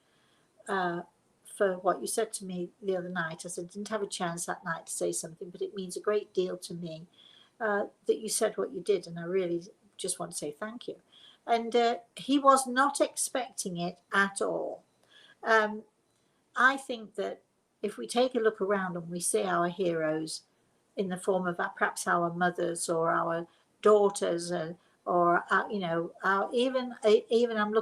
uh, for what you said to me the other night." I said, "Didn't have a chance that night to say something, but it means a great deal to me that you said what you did, and I really just want to say thank you." And he was not expecting it at all. Um, I think that if we take a look around and we see our heroes in the form of perhaps our mothers or our daughters, or even I'm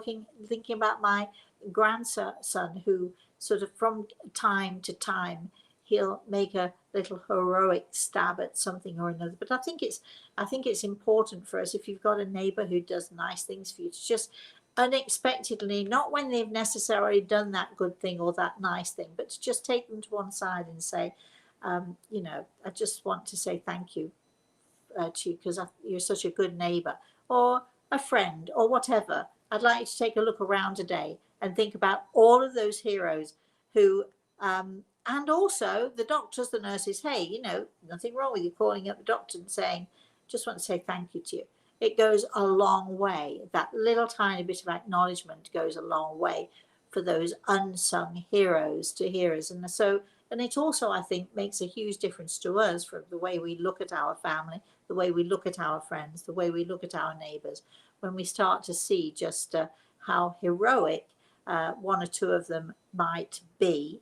thinking about my grandson, who sort of from time to time he'll make a little heroic stab at something or another. But I think it's important for us, if you've got a neighbor who does nice things for you, to just unexpectedly, not when they've necessarily done that good thing or that nice thing, but to just take them to one side and say, I just want to say thank you to you because you're such a good neighbor, or a friend, or whatever. I'd like you to take a look around today and think about all of those heroes who, and also the doctors, the nurses. Hey, nothing wrong with you calling up the doctor and saying, "Just want to say thank you to you." It goes a long way. That little tiny bit of acknowledgement goes a long way for those unsung heroes to hear us. And it also, I think, makes a huge difference to us from the way we look at our family, the way we look at our friends, the way we look at our neighbours, when we start to see just how heroic one or two of them might be,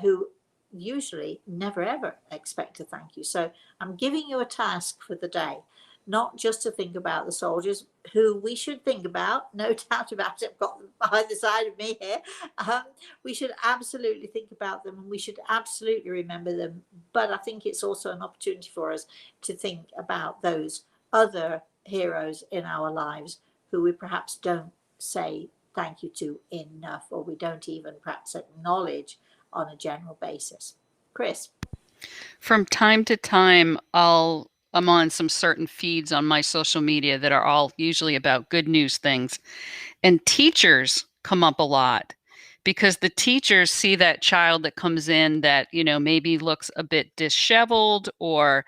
who usually never ever expect a thank you. So I'm giving you a task for the day, not just to think about the soldiers, who we should think about, no doubt about it. I've got them by the side of me here. Um, we should absolutely think about them, and we should absolutely remember them. But I think it's also an opportunity for us to think about those other heroes in our lives who we perhaps don't say thank you to enough, or we don't even perhaps acknowledge on a general basis. Chris. From time to time, I'm on some certain feeds on my social media that are all usually about good news things. And teachers come up a lot because the teachers see that child that comes in that, maybe looks a bit disheveled, or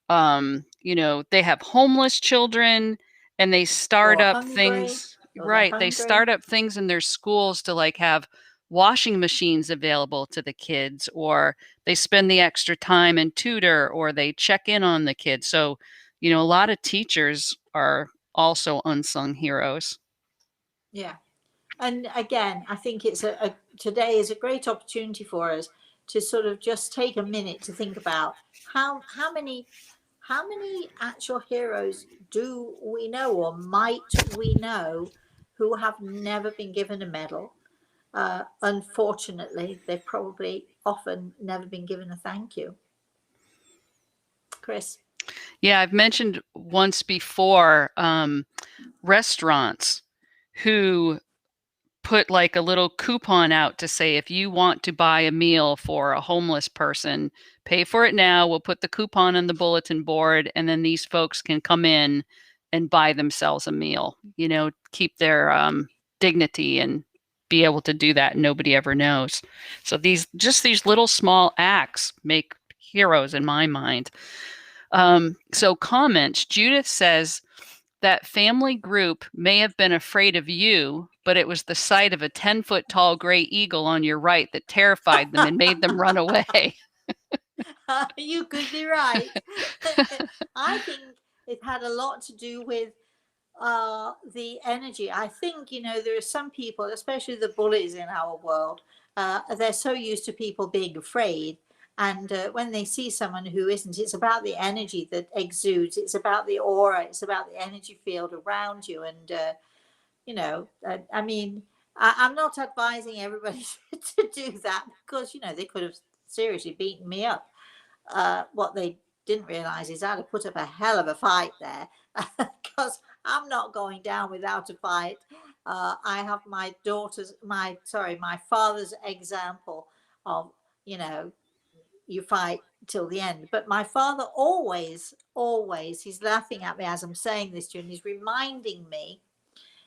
they have homeless children, and they start Or up hungry, things. or they're Right, they hungry. start up things in their schools to like have washing machines available to the kids, or they spend the extra time and tutor, or they check in on the kids. So, a lot of teachers are also unsung heroes. Yeah. And again, I think today is a great opportunity for us to sort of just take a minute to think about how many actual heroes do we know, or might we know, who have never been given a medal. Unfortunately, they've probably often never been given a thank you. Chris. Yeah, I've mentioned once before, restaurants who put like a little coupon out to say, if you want to buy a meal for a homeless person, pay for it now. We'll put the coupon on the bulletin board, and then these folks can come in and buy themselves a meal, keep their dignity and be able to do that. And nobody ever knows. So these little small acts make heroes in my mind. So comments, Judith says, that family group may have been afraid of you, but it was the sight of a 10-foot tall gray eagle on your right that terrified them and made them run away. You could be right. I think it had a lot to do with the energy. I think, there are some people, especially the bullies in our world, they're so used to people being afraid. And when they see someone who isn't, it's about the energy that exudes, it's about the aura, it's about the energy field around you. And, I mean, I'm not advising everybody to do that, because, they could have seriously beaten me up. What they didn't realise is I'd have put up a hell of a fight there, because I'm not going down without a fight. I have my father's example of, you know, you fight till the end. But my father always, he's laughing at me as I'm saying this to you, and he's reminding me.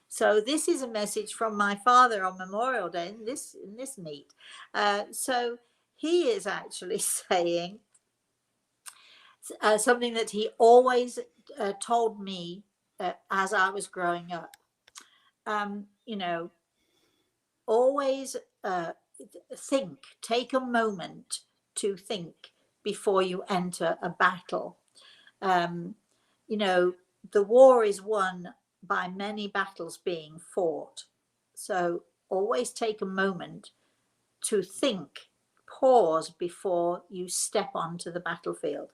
So this is a message from my father on Memorial Day in this meet. So he is actually saying something that he always told me as I was growing up. You know, always take a moment to think before you enter a battle. Um, you know, the war is won by many battles being fought. So always take a moment to think, pause before you step onto the battlefield.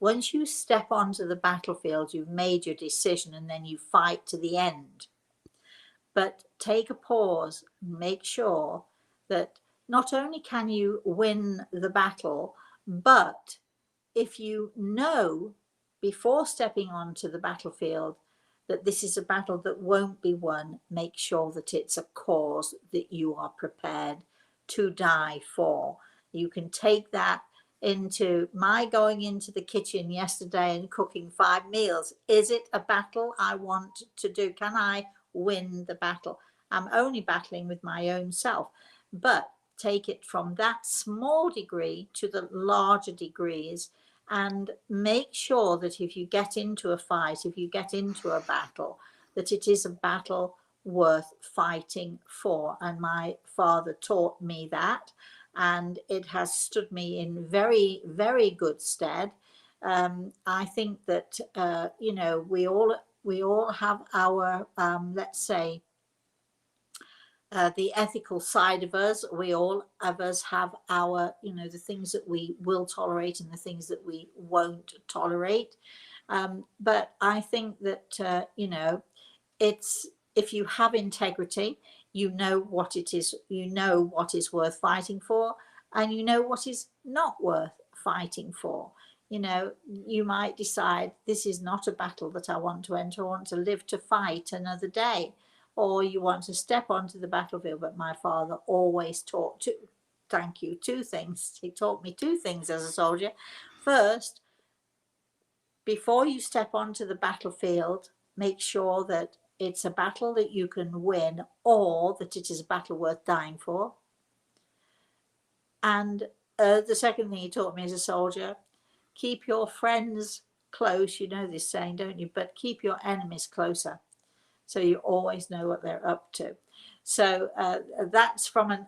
Once you step onto the battlefield, you've made your decision and then you fight to the end. But take a pause, make sure that not only can you win the battle, but if you know before stepping onto the battlefield that this is a battle that won't be won, make sure that it's a cause that you are prepared to die for. You can take that into my going into the kitchen yesterday and cooking 5 meals. Is it a battle I want to do? Can I win the battle? I'm only battling with my own self, but take it from that small degree to the larger degrees, and make sure that if you get into a fight, if you get into a battle, that it is a battle worth fighting for. And my father taught me that, and it has stood me in very, very good stead. I think that we all have our let's say the ethical side of us. We all of us have our, the things that we will tolerate and the things that we won't tolerate. But I think that, it's, if you have integrity, you know what it is, what is worth fighting for, and you know what is not worth fighting for. You might decide this is not a battle that I want to enter. I want to live to fight another day, or you want to step onto the battlefield. But my father always taught two things. He taught me two things as a soldier. First, before you step onto the battlefield, make sure that it's a battle that you can win, or that it is a battle worth dying for. And the second thing he taught me as a soldier: keep your friends close. You know this saying, don't you? But keep your enemies closer, so you always know what they're up to. So that's from an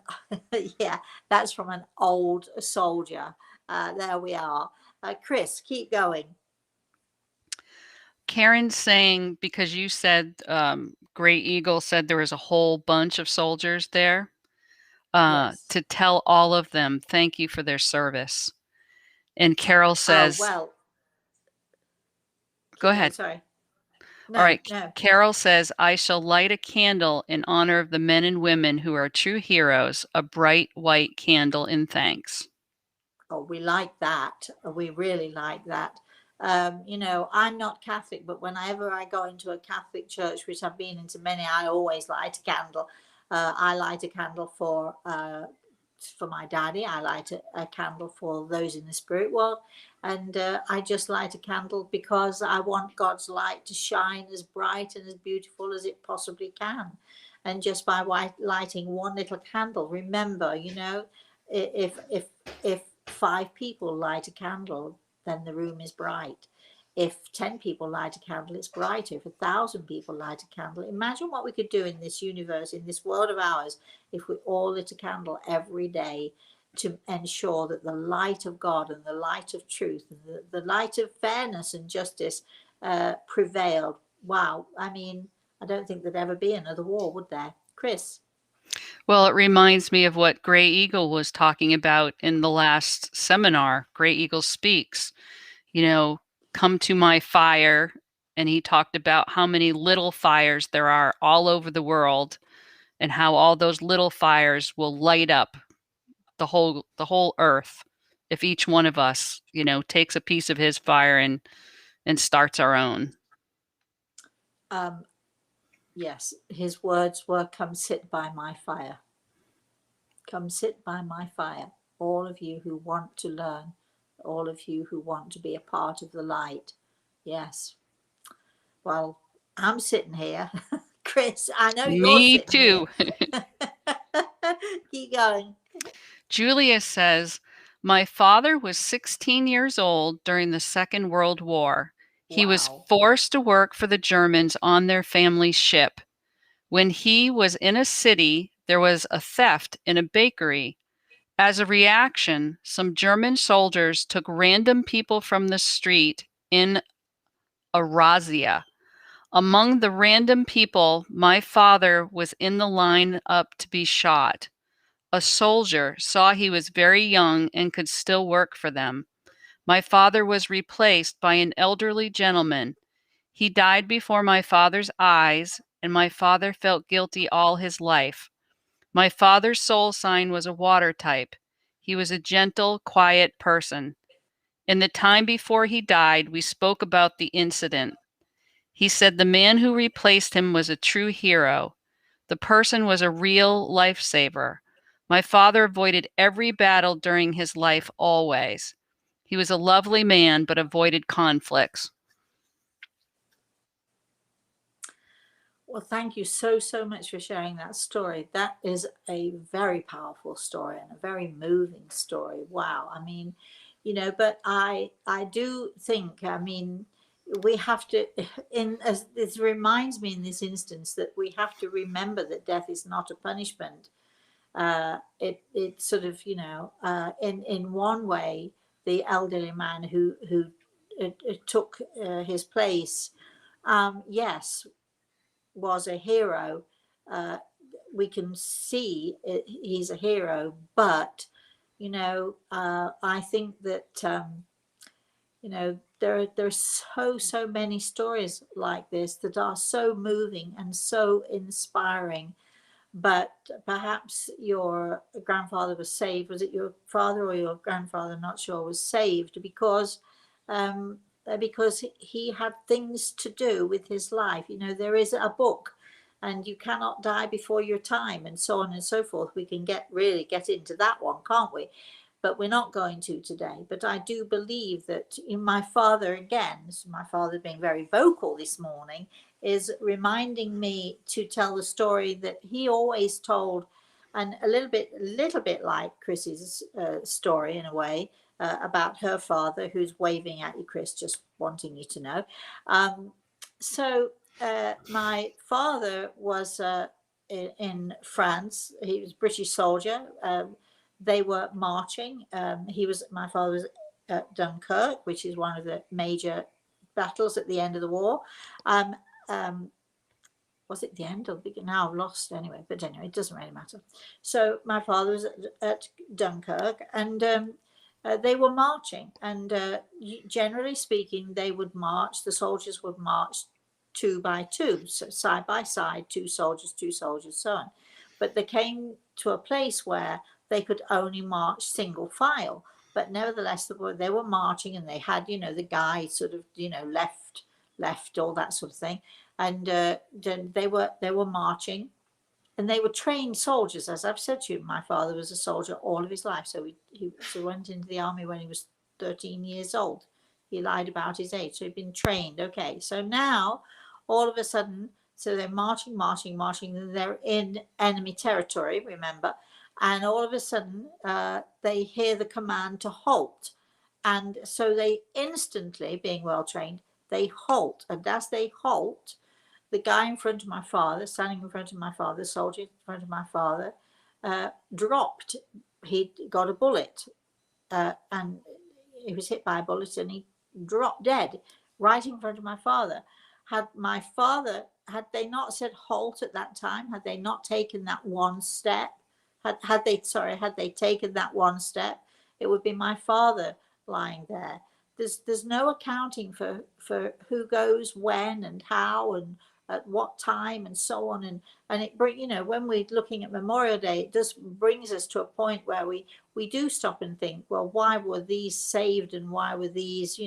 that's from an old soldier. There we are. Chris, keep going. Karen's saying, because you said Great Eagle said there was a whole bunch of soldiers there, Yes. to tell all of them thank you for their service. And Carol Oh says, well. go Keep going. ahead. Sorry. All No, right. no. Carol says, I shall light a candle in honor of the men and women who are true heroes, a bright white candle in thanks. Oh, we like that. We really like that. I'm not Catholic, but whenever I go into a Catholic church, which I've been into many, I always light a candle. I light a candle for my daddy. I light a candle for those in the spirit world, and I just light a candle because I want God's light to shine as bright and as beautiful as it possibly can. And just by lighting one little candle, remember, if 5 people light a candle, then the room is bright. If 10 people light a candle, it's brighter. If 1,000 people light a candle, imagine what we could do in this universe, in this world of ours, if we all lit a candle every day to ensure that the light of God and the light of truth and the light of fairness and justice prevailed. Wow. I mean, I don't think there'd ever be another war, would there? Chris? Well, it reminds me of what Gray Eagle was talking about in the last seminar, Gray Eagle Speaks. Come to my fire. And he talked about how many little fires there are all over the world and how all those little fires will light up the whole earth. if each one of us, takes a piece of his fire and starts our own. Yes, his words were, "Come sit by my fire. Come sit by my fire. All of you who want to learn, all of you who want to be a part of the light." Yes. Well, I'm sitting here. Chris, I know you're Me sitting here. too. Keep going. Julia says, "My father was 16 years old during the Second World War. He was Wow. forced to work for the Germans on their family ship. When he was in a city, there was a theft in a bakery. As a reaction, some German soldiers took random people from the street in a razzia. Among the random people, my father was in the line up to be shot. A soldier saw he was very young and could still work for them. My father was replaced by an elderly gentleman. He died before my father's eyes, and my father felt guilty all his life. My father's soul sign was a water type. He was a gentle, quiet person. In the time before he died, we spoke about the incident. He said the man who replaced him was a true hero. The person was a real lifesaver. My father avoided every battle during his life always. He was a lovely man, but avoided conflicts." Well, thank you so much for sharing that story. That is a very powerful story and a very moving story. Wow. I mean, but I do think, I mean, we have to, as this reminds me in this instance, that we have to remember that death is not a punishment. It sort of, in one way, the elderly man who took his place, yes, was a hero. Uh, we can see he's a hero, but I think that there's so many stories like this that are so moving and so inspiring. But perhaps your grandfather was saved. Was it your father or your grandfather? I'm not sure. Was saved um, because he had things to do with his life. There is a book, and you cannot die before your time, and so on and so forth. We can really get into that one, can't we? But we're not going to today. But I do believe that in my father, again, my father being very vocal this morning, is reminding me to tell the story that he always told, and a little bit like Chris's story in a way, about her father, who's waving at you, Chris, just wanting you to know. So my father was in France. He was a British soldier. They were marching. My father was at Dunkirk, which is one of the major battles at the end of the war. Um, um, was it the end or the beginning? Now I've lost anyway, but anyway, it doesn't really matter. So my father was at Dunkirk, and they were marching, and generally speaking, they would march, the soldiers would march two by two, so side by side, two soldiers, so on. But they came to a place where they could only march single file. But nevertheless, they were marching, and they had, the guy sort of, left, all that sort of thing, and they were marching, and they were trained soldiers. As I've said to you, my father was a soldier all of his life. So he went into the army when he was 13 years old. He lied about his age, so he'd been trained. Okay, so now all of a sudden, so they're marching, and they're in enemy territory, remember, and all of a sudden they hear the command to halt, and so they instantly, being well trained, they halt, and as they halt, the guy in front of my father, standing in front of my father, the soldier in front of my father, dropped. He got a bullet, and he was hit by a bullet, and he dropped dead right in front of my father. Had they not said halt at that time, had they not taken that one step, had they taken that one step, it would be my father lying there. There's no accounting for who goes when and how, and at what time, and so on. And it bring, when we're looking at Memorial Day, it just brings us to a point where we do stop and think, well, why were these saved and why were these,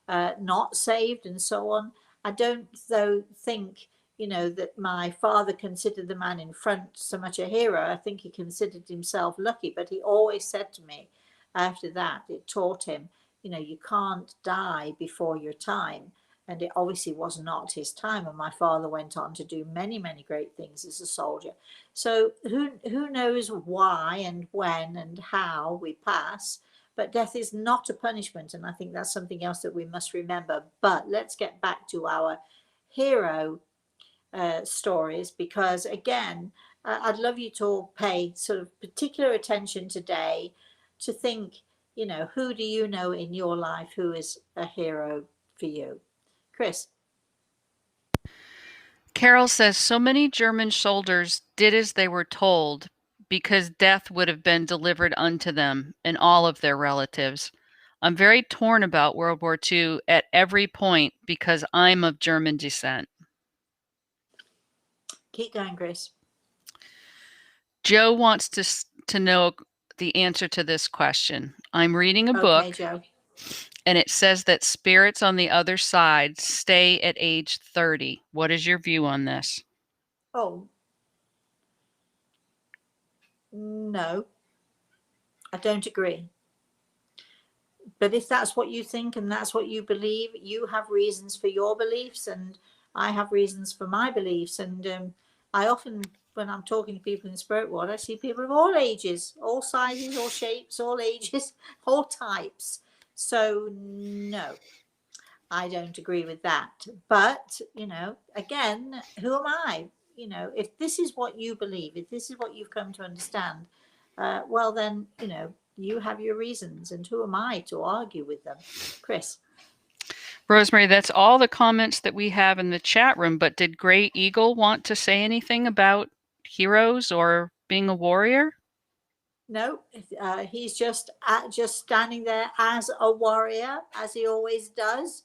not saved, and so on. I don't though think, that my father considered the man in front so much a hero. I think he considered himself lucky, but he always said to me after that, it taught him, you can't die before your time. And it obviously was not his time. And my father went on to do many, many great things as a soldier. So who knows why and when and how we pass, but death is not a punishment. And I think that's something else that we must remember. But let's get back to our hero stories, because again, I'd love you to all pay sort of particular attention today to think, who do you know in your life who is a hero for you? Chris. Carol says so many German soldiers did as they were told because death would have been delivered unto them and all of their relatives. I'm very torn about World War II at every point because I'm of German descent. Keep going, Chris. Joe wants to know the answer to this question. I'm reading a book, Joe. And it says that spirits on the other side stay at age 30. What is your view on this? Oh, no, I don't agree. But if that's what you think and that's what you believe, you have reasons for your beliefs, and I have reasons for my beliefs. And I often, when I'm talking to people in the spirit world, I see people of all ages, all sizes, all shapes, all ages, all types. So no, I don't agree with that. But, again, who am I? If this is what you believe, if this is what you've come to understand, well, then, you have your reasons, and who am I to argue with them? Chris. Rosemary, that's all the comments that we have in the chat room, but did Grey Eagle want to say anything about heroes or being a warrior? No, he's just standing there as a warrior, as he always does,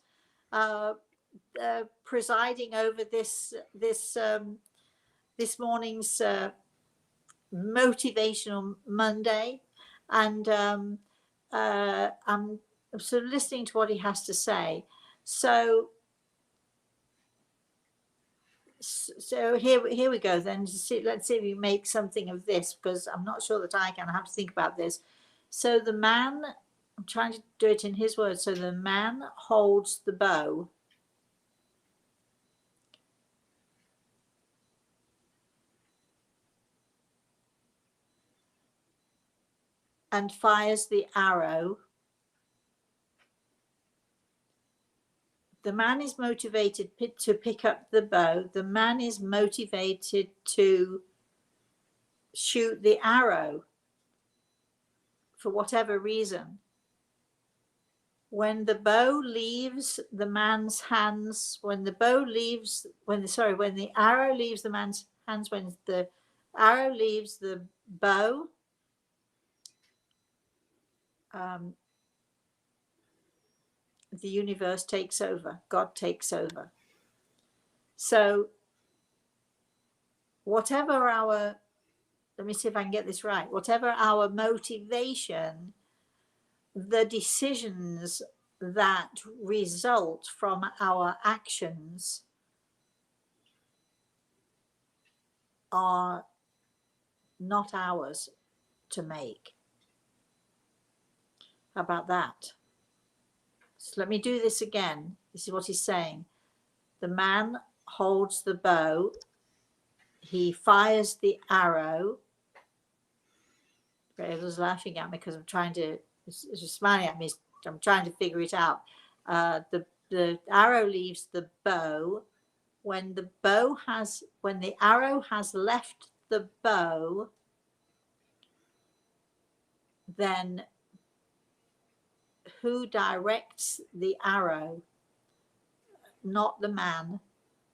presiding over this morning's motivational Monday, and I'm sort of listening to what he has to say. So here we go then. Let's see if we make something of this, because I'm not sure that I can. I have to think about this. So the man, I'm trying to do it in his words. So the man holds the bow. And fires the arrow. The man is motivated to pick up the bow. The man is motivated to shoot the arrow for whatever reason. When the bow leaves the man's hands, when the arrow leaves the man's hands, when the arrow leaves the bow, the universe takes over. God takes over. So whatever our, let me see if I can get this right, whatever our motivation, the decisions that result from our actions are not ours to make. How about that? So let me do this again. This is what he's saying. The man holds the bow. He fires the arrow. Rachel's laughing at me because I'm trying to, she's smiling at me. I'm trying to figure it out. The arrow leaves the bow. When the arrow has left the bow, then who directs the arrow? Not the man,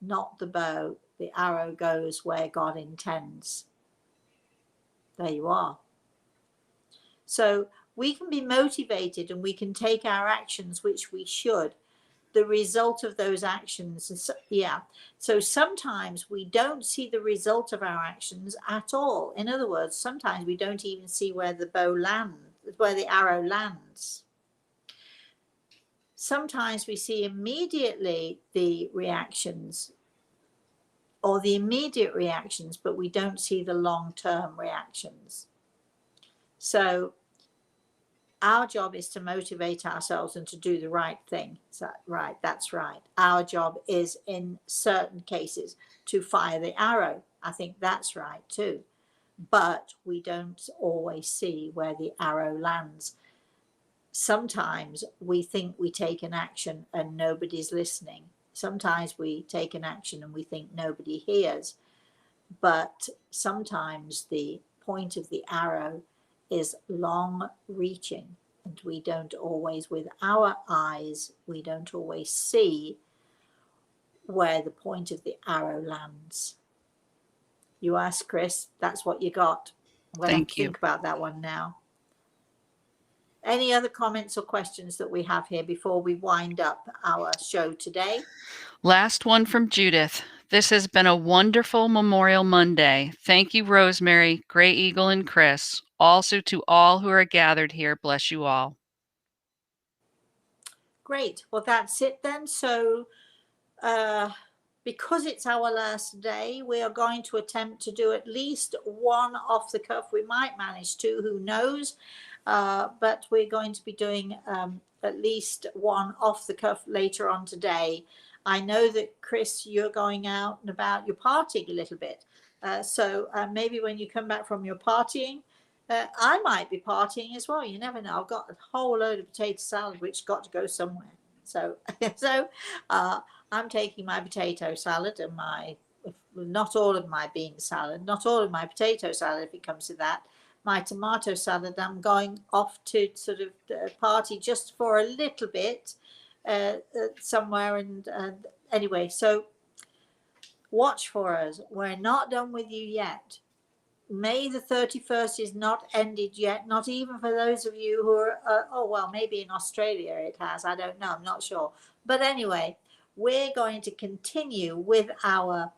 not the bow. The arrow goes where God intends. There you are. So we can be motivated and we can take our actions, which we should, the result of those actions. And so, yeah. So sometimes we don't see the result of our actions at all. In other words, sometimes we don't even see where the bow lands, where the arrow lands. Sometimes we see immediately the reactions or the immediate reactions, but we don't see the long-term reactions. So our job is to motivate ourselves and to do the right thing. So, right, that's right. Our job is, in certain cases, to fire the arrow. I think that's right too. But we don't always see where the arrow lands. Sometimes we think we take an action and nobody's listening. Sometimes we take an action and we think nobody hears. But sometimes the point of the arrow is long reaching, and we don't always, with our eyes, we don't always see where the point of the arrow lands. You ask Chris, that's what you got. I'm going to have to Thank you. think about that one now. Any other comments or questions that we have here before we wind up our show today? Last one from Judith. This has been a wonderful Memorial Monday. Thank you, Rosemary, Gray Eagle, and Chris. Also to all who are gathered here, bless you all. Great. Well, that's it then. So because it's our last day, we are going to attempt to do at least one off the cuff. We might manage two, who knows? But we're going to be doing at least one off the cuff later on today. I know that, Chris, you're going out and about, you're partying a little bit. So maybe when you come back from your partying, I might be partying as well. You never know. I've got a whole load of potato salad which got to go somewhere. So, I'm taking my potato salad and not all of my bean salad, not all of my potato salad, if it comes to that, my tomato salad. I'm going off to sort of party just for a little bit somewhere. And anyway, so watch for us. We're not done with you yet. May the 31st is not ended yet, not even for those of you who are, oh, well, maybe in Australia it has. I don't know. I'm not sure. But anyway, we're going to continue with our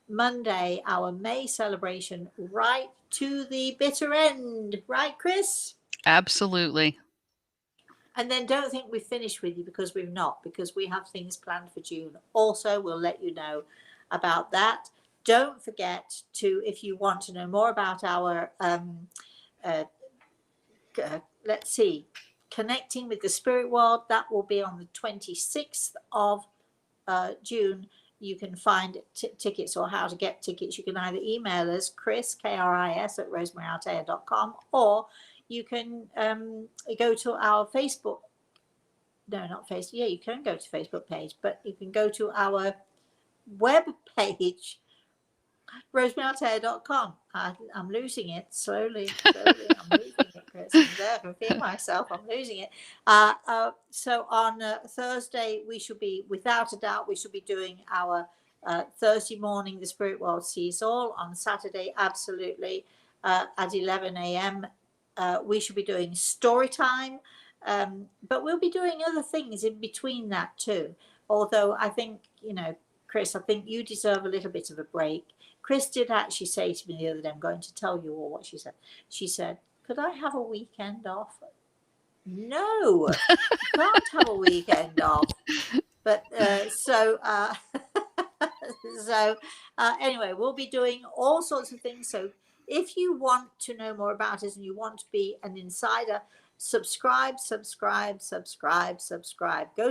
Monday, our May celebration, right to the bitter end. Right, Chris? Absolutely. And then don't think we've finished with you, because we've not, because we have things planned for June. Also, we'll let you know about that. Don't forget to, if you want to know more about our, let's see, Connecting with the Spirit World, that will be on the 26th of June. You can find tickets, or how to get tickets. You can either email us, Chris, Kris, at rosemaryaltea.com, or you can go to our Facebook. No, not Facebook. Yeah, you can go to Facebook page, but you can go to our web page, rosemaryaltea.com. I'm losing it slowly. I'm losing it, Chris. I'm there. I can feel myself. I'm losing it. So on Thursday, we should be, without a doubt, we should be doing our Thursday morning, The Spirit World Sees All. On Saturday, absolutely, at 11 a.m. We should be doing story time. But we'll be doing other things in between that too. Although I think, Chris, I think you deserve a little bit of a break. Chris did actually say to me the other day, I'm going to tell you all what she said. She said, could I have a weekend off? No, you can't have a weekend off. But anyway, we'll be doing all sorts of things. So if you want to know more about us and you want to be an insider, subscribe. Go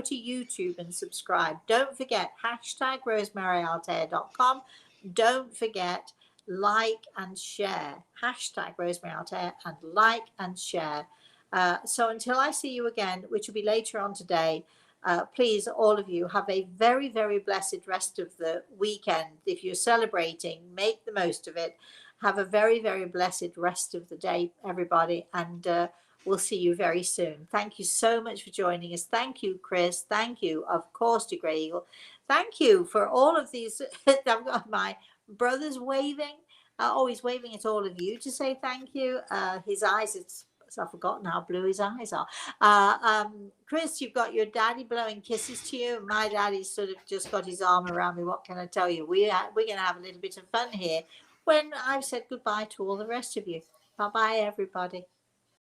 to YouTube and subscribe. Don't forget, #RosemaryAltea.com. Don't forget, like and share. #RosemaryAltea and like and share. So until I see you again, which will be later on today, please, all of you, have a very, very blessed rest of the weekend. If you're celebrating, make the most of it. Have a very, very blessed rest of the day, everybody. And we'll see you very soon. Thank you so much for joining us. Thank you, Chris. Thank you, of course, to Grey Eagle. Thank you for all of these. I've got my brothers waving, always waving at all of you to say thank you. His eyes, it's I've forgotten how blue his eyes are. Chris, you've got your daddy blowing kisses to you. My daddy's sort of just got his arm around me. What can I tell you? We're going to have a little bit of fun here when I've said goodbye to all the rest of you. Bye bye, everybody.